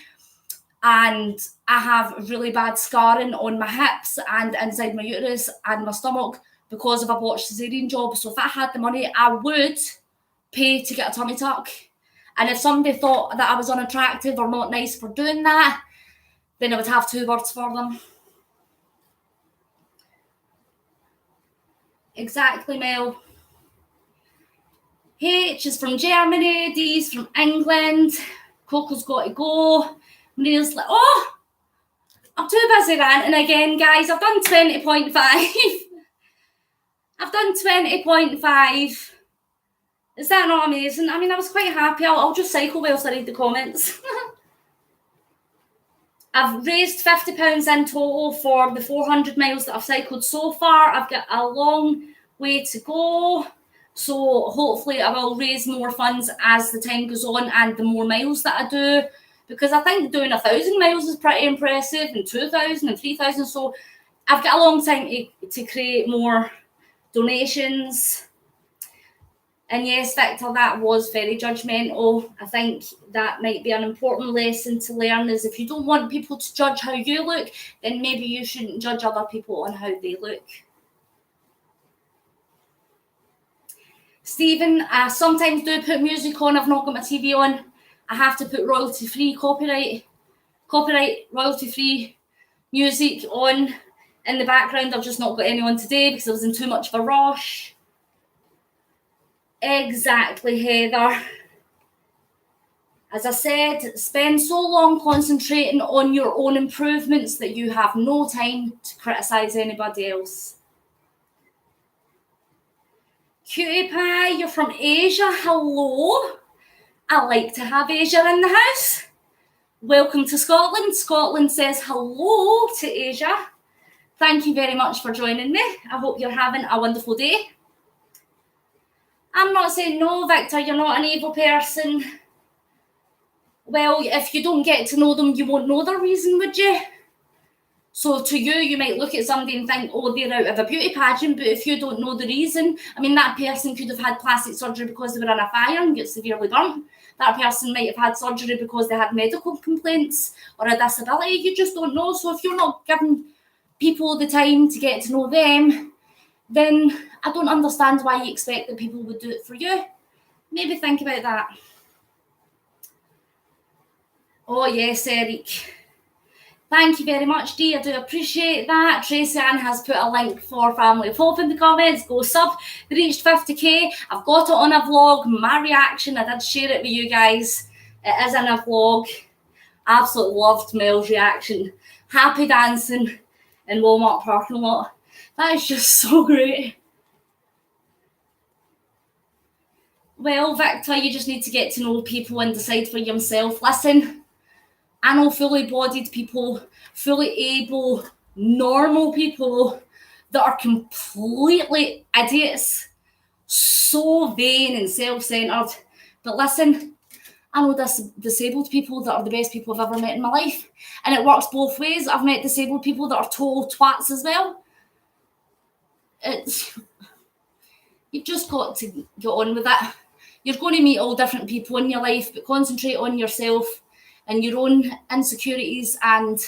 And I have really bad scarring on my hips and inside my uterus and my stomach because of a botched caesarean job. So if I had the money, I would pay to get a tummy tuck. And if somebody thought that I was unattractive or not nice for doing that, then I would have 2 words for them. Exactly, Mel. H is from Germany, D is from England, Coco's got to go. Maria's like, oh, I'm too busy ranting again, guys. I've done 20.5. I've done 20.5. Is that not amazing? I mean, I was quite happy. I'll just cycle whilst I read the comments. I've raised £50 in total for the 400 miles that I've cycled so far. I've got a long way to go. So hopefully I will raise more funds as the time goes on and the more miles that I do. Because I think doing 1,000 miles is pretty impressive, and 2,000 and 3,000. So I've got a long time to create more donations. And yes, Victor, that was very judgmental. I think that might be an important lesson to learn, is if you don't want people to judge how you look, then maybe you shouldn't judge other people on how they look. Stephen, I sometimes do put music on. I've not got my TV on. I have to put royalty-free, copyright, royalty-free music on in the background. I've just not got any on today because I was in too much of a rush. Exactly, Heather. As I said, spend so long concentrating on your own improvements that you have no time to criticise anybody else. Cutie Pie, you're from Asia. Hello. I like to have Asia in the house. Welcome to Scotland. Scotland says hello to Asia. Thank you very much for joining me. I hope you're having a wonderful day. I'm not saying no, Victor, you're not an evil person. Well, if you don't get to know them, you won't know their reason, would you? So to you, you might look at somebody and think, oh, they're out of a beauty pageant, but if you don't know the reason, I mean, that person could have had plastic surgery because they were in a fire and get severely burnt. That person might have had surgery because they had medical complaints or a disability. You just don't know. So if you're not giving people the time to get to know them, then I don't understand why you expect that people would do it for you. Maybe think about that. Oh, yes, Eric. Thank you very much, Dee. I do appreciate that. Tracy Ann has put a link for Family of Hope in the comments. Go sub. They reached 50k. I've got it on a vlog. My reaction, I did share it with you guys. It is in a vlog. Absolutely loved Mel's reaction. Happy dancing in Walmart parking lot. That is just so great. Well, Victor, you just need to get to know people and decide for yourself. Listen, I know fully bodied people, fully able, normal people that are completely idiots, so vain and self-centered. But listen, I know disabled people that are the best people I've ever met in my life. And it works both ways. I've met disabled people that are total twats as well. You've just got to get on with it. You're going to meet all different people in your life, but concentrate on yourself and your own insecurities and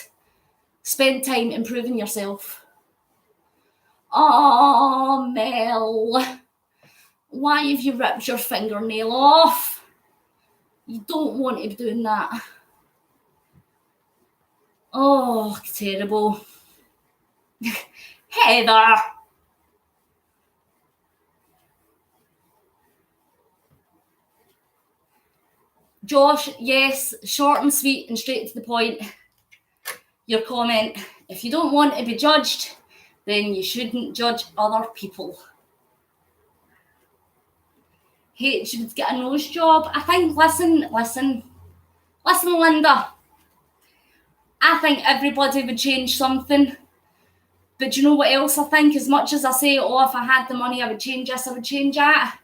spend time improving yourself. Oh, Mel, why have you ripped your fingernail off? You don't want to be doing that. Oh, terrible. Heather. Josh, yes, short and sweet and straight to the point. Your comment, if you don't want to be judged, then you shouldn't judge other people. H would get a nose job. I think, listen, Linda. I think everybody would change something. But you know what else I think? As much as I say, oh, if I had the money, I would change this, I would change that.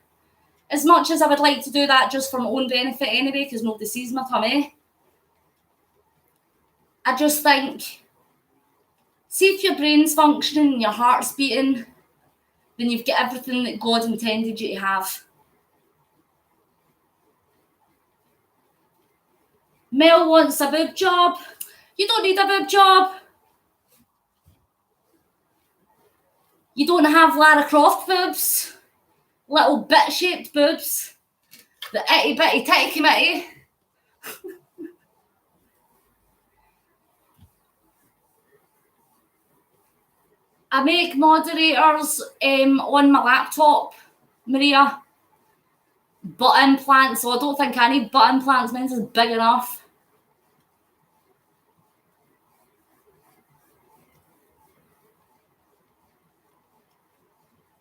As much as I would like to do that just for my own benefit anyway, because nobody sees my tummy, I just think, see if your brain's functioning and your heart's beating, then you've got everything that God intended you to have. Mel wants a boob job. You don't need a boob job. You don't have Lara Croft boobs. Little bit-shaped boobs. The itty-bitty titty committee. I make moderators on my laptop, Maria. Butt implants, so I don't think I need butt implants. Mine's is big enough.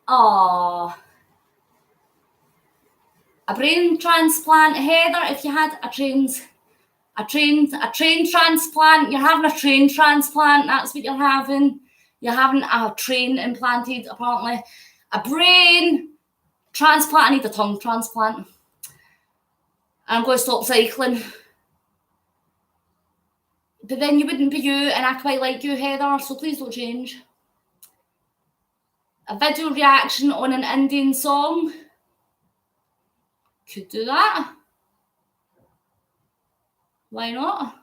Oh, a brain transplant, Heather. If you had a train transplant, you're having a train transplant. That's what you're having. You're having a train implanted, apparently. A brain transplant. I need a tongue transplant. I'm going to stop cycling. But then you wouldn't be you, and I quite like you, Heather, so please don't change. A video reaction on an Indian song. Could do that. Why not?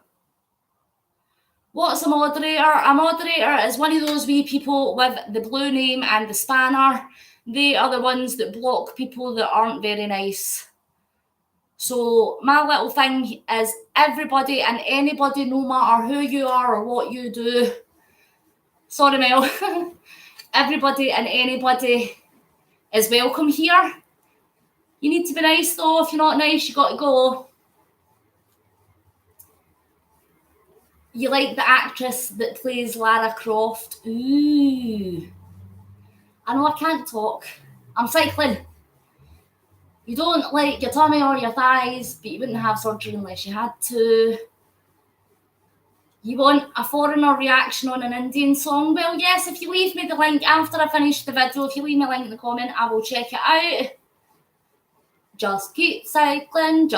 What's a moderator? A moderator is one of those wee people with the blue name and the spanner. They are the ones that block people that aren't very nice. So my little thing is everybody and anybody, no matter who you are or what you do. Sorry, Mel. Everybody and anybody is welcome here. You need to be nice though. If you're not nice, you got to go. You like the actress that plays Lara Croft? Ooh. I know I can't talk. I'm cycling. You don't like your tummy or your thighs, but you wouldn't have surgery unless you had to. You want a foreigner reaction on an Indian song? Well, yes, if you leave me the link after I finish the video, if you leave me a link in the comment, I will check it out. Just keep cycling,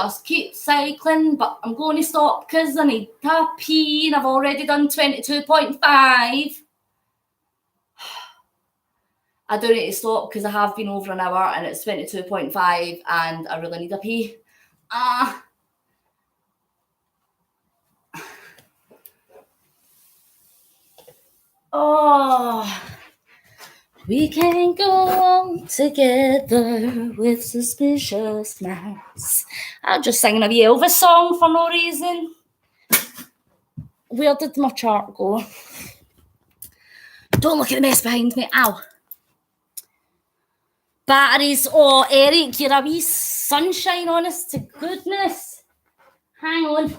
but I'm going to stop because I need to pee and I've already done 22.5. I do need to stop because I have been over an hour and it's 22.5 and I really need a pee. Oh, we can go on together with suspicious minds. I'm just singing a wee Elvis song for no reason. Where did my chart go? Don't look at the mess behind me. Ow. Batteries. Oh, Eric, you're a wee sunshine, honest to goodness. Hang on.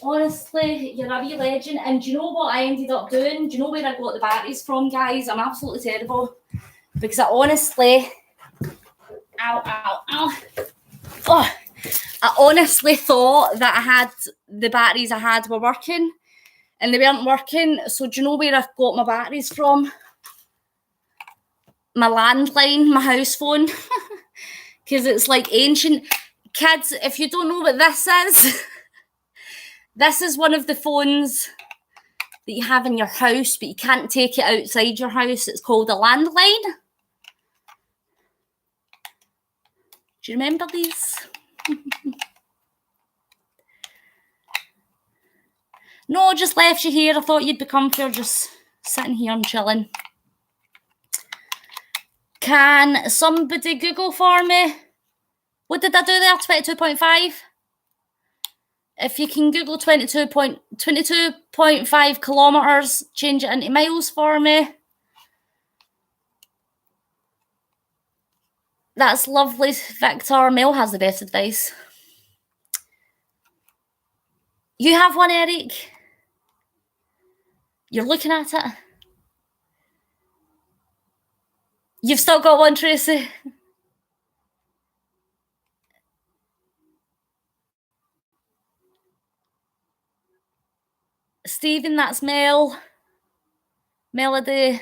Honestly, you're a wee legend. And do you know what I ended up doing? Do you know where I got the batteries from, guys? I'm absolutely terrible. Because I honestly... Ow. Oh, I honestly thought that the batteries I had were working. And they weren't working. So do you know where I got my batteries from? My landline, my house phone. Because it's like ancient. Kids, if you don't know what this is... This is one of the phones that you have in your house, but you can't take it outside your house. It's called a landline. Do you remember these? No, just left you here. I thought you'd be comfy just sitting here and chilling. Can somebody Google for me? What did I do there? 22.5? If you can Google 22.5 kilometres, change it into miles for me. That's lovely, Victor. Mel has the best advice. You have one, Eric? You're looking at it? You've still got one, Tracy? Stephen, that's Mel. Melody.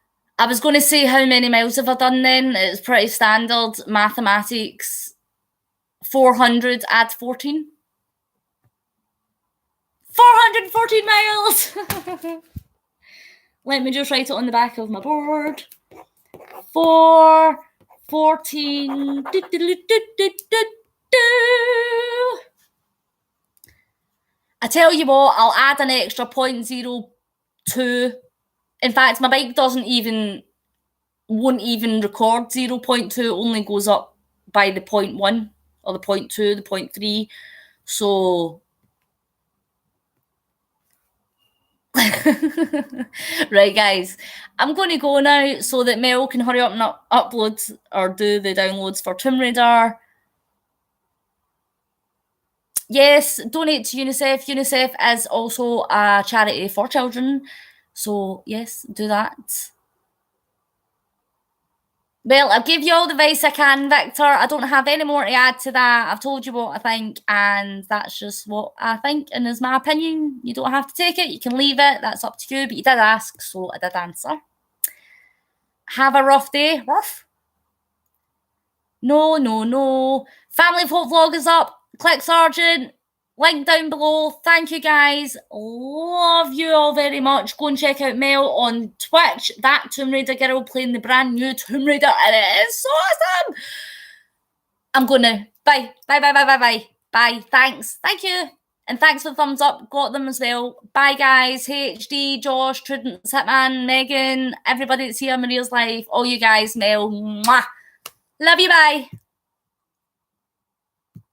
I was going to say how many miles have I done then? It's pretty standard mathematics. 400 add 14. 414 miles! Let me just write it on the back of my board. 414. I tell you what, I'll add an extra 0.02. In fact, my bike won't even record 0.2, only goes up by the 0.1 or the 0.2, the 0.3. So, right, guys, I'm going to go now so that Mel can hurry up and upload or do the downloads for Tomb Raider. Yes, donate to UNICEF. UNICEF is also a charity for children. So, yes, do that. Well, I've give you all the advice I can, Victor. I don't have any more to add to that. I've told you what I think, and that's just what I think, and is my opinion. You don't have to take it. You can leave it. That's up to you, but you did ask, so I did answer. Have a rough day. Rough? No. Family of Hope vlog is up. Click Sergeant. Link down below. Thank you, guys. Love you all very much. Go and check out Mel on Twitch. That Tomb Raider girl playing the brand new Tomb Raider, and it is so awesome. I'm going now. Bye. Bye. Thanks. Thank you. And thanks for the thumbs up. Got them as well. Bye, guys. HD, Josh, Trudence, Hitman, Megan, everybody that's here, Maria's Life, all you guys, Mel. Mwah. Love you. Bye.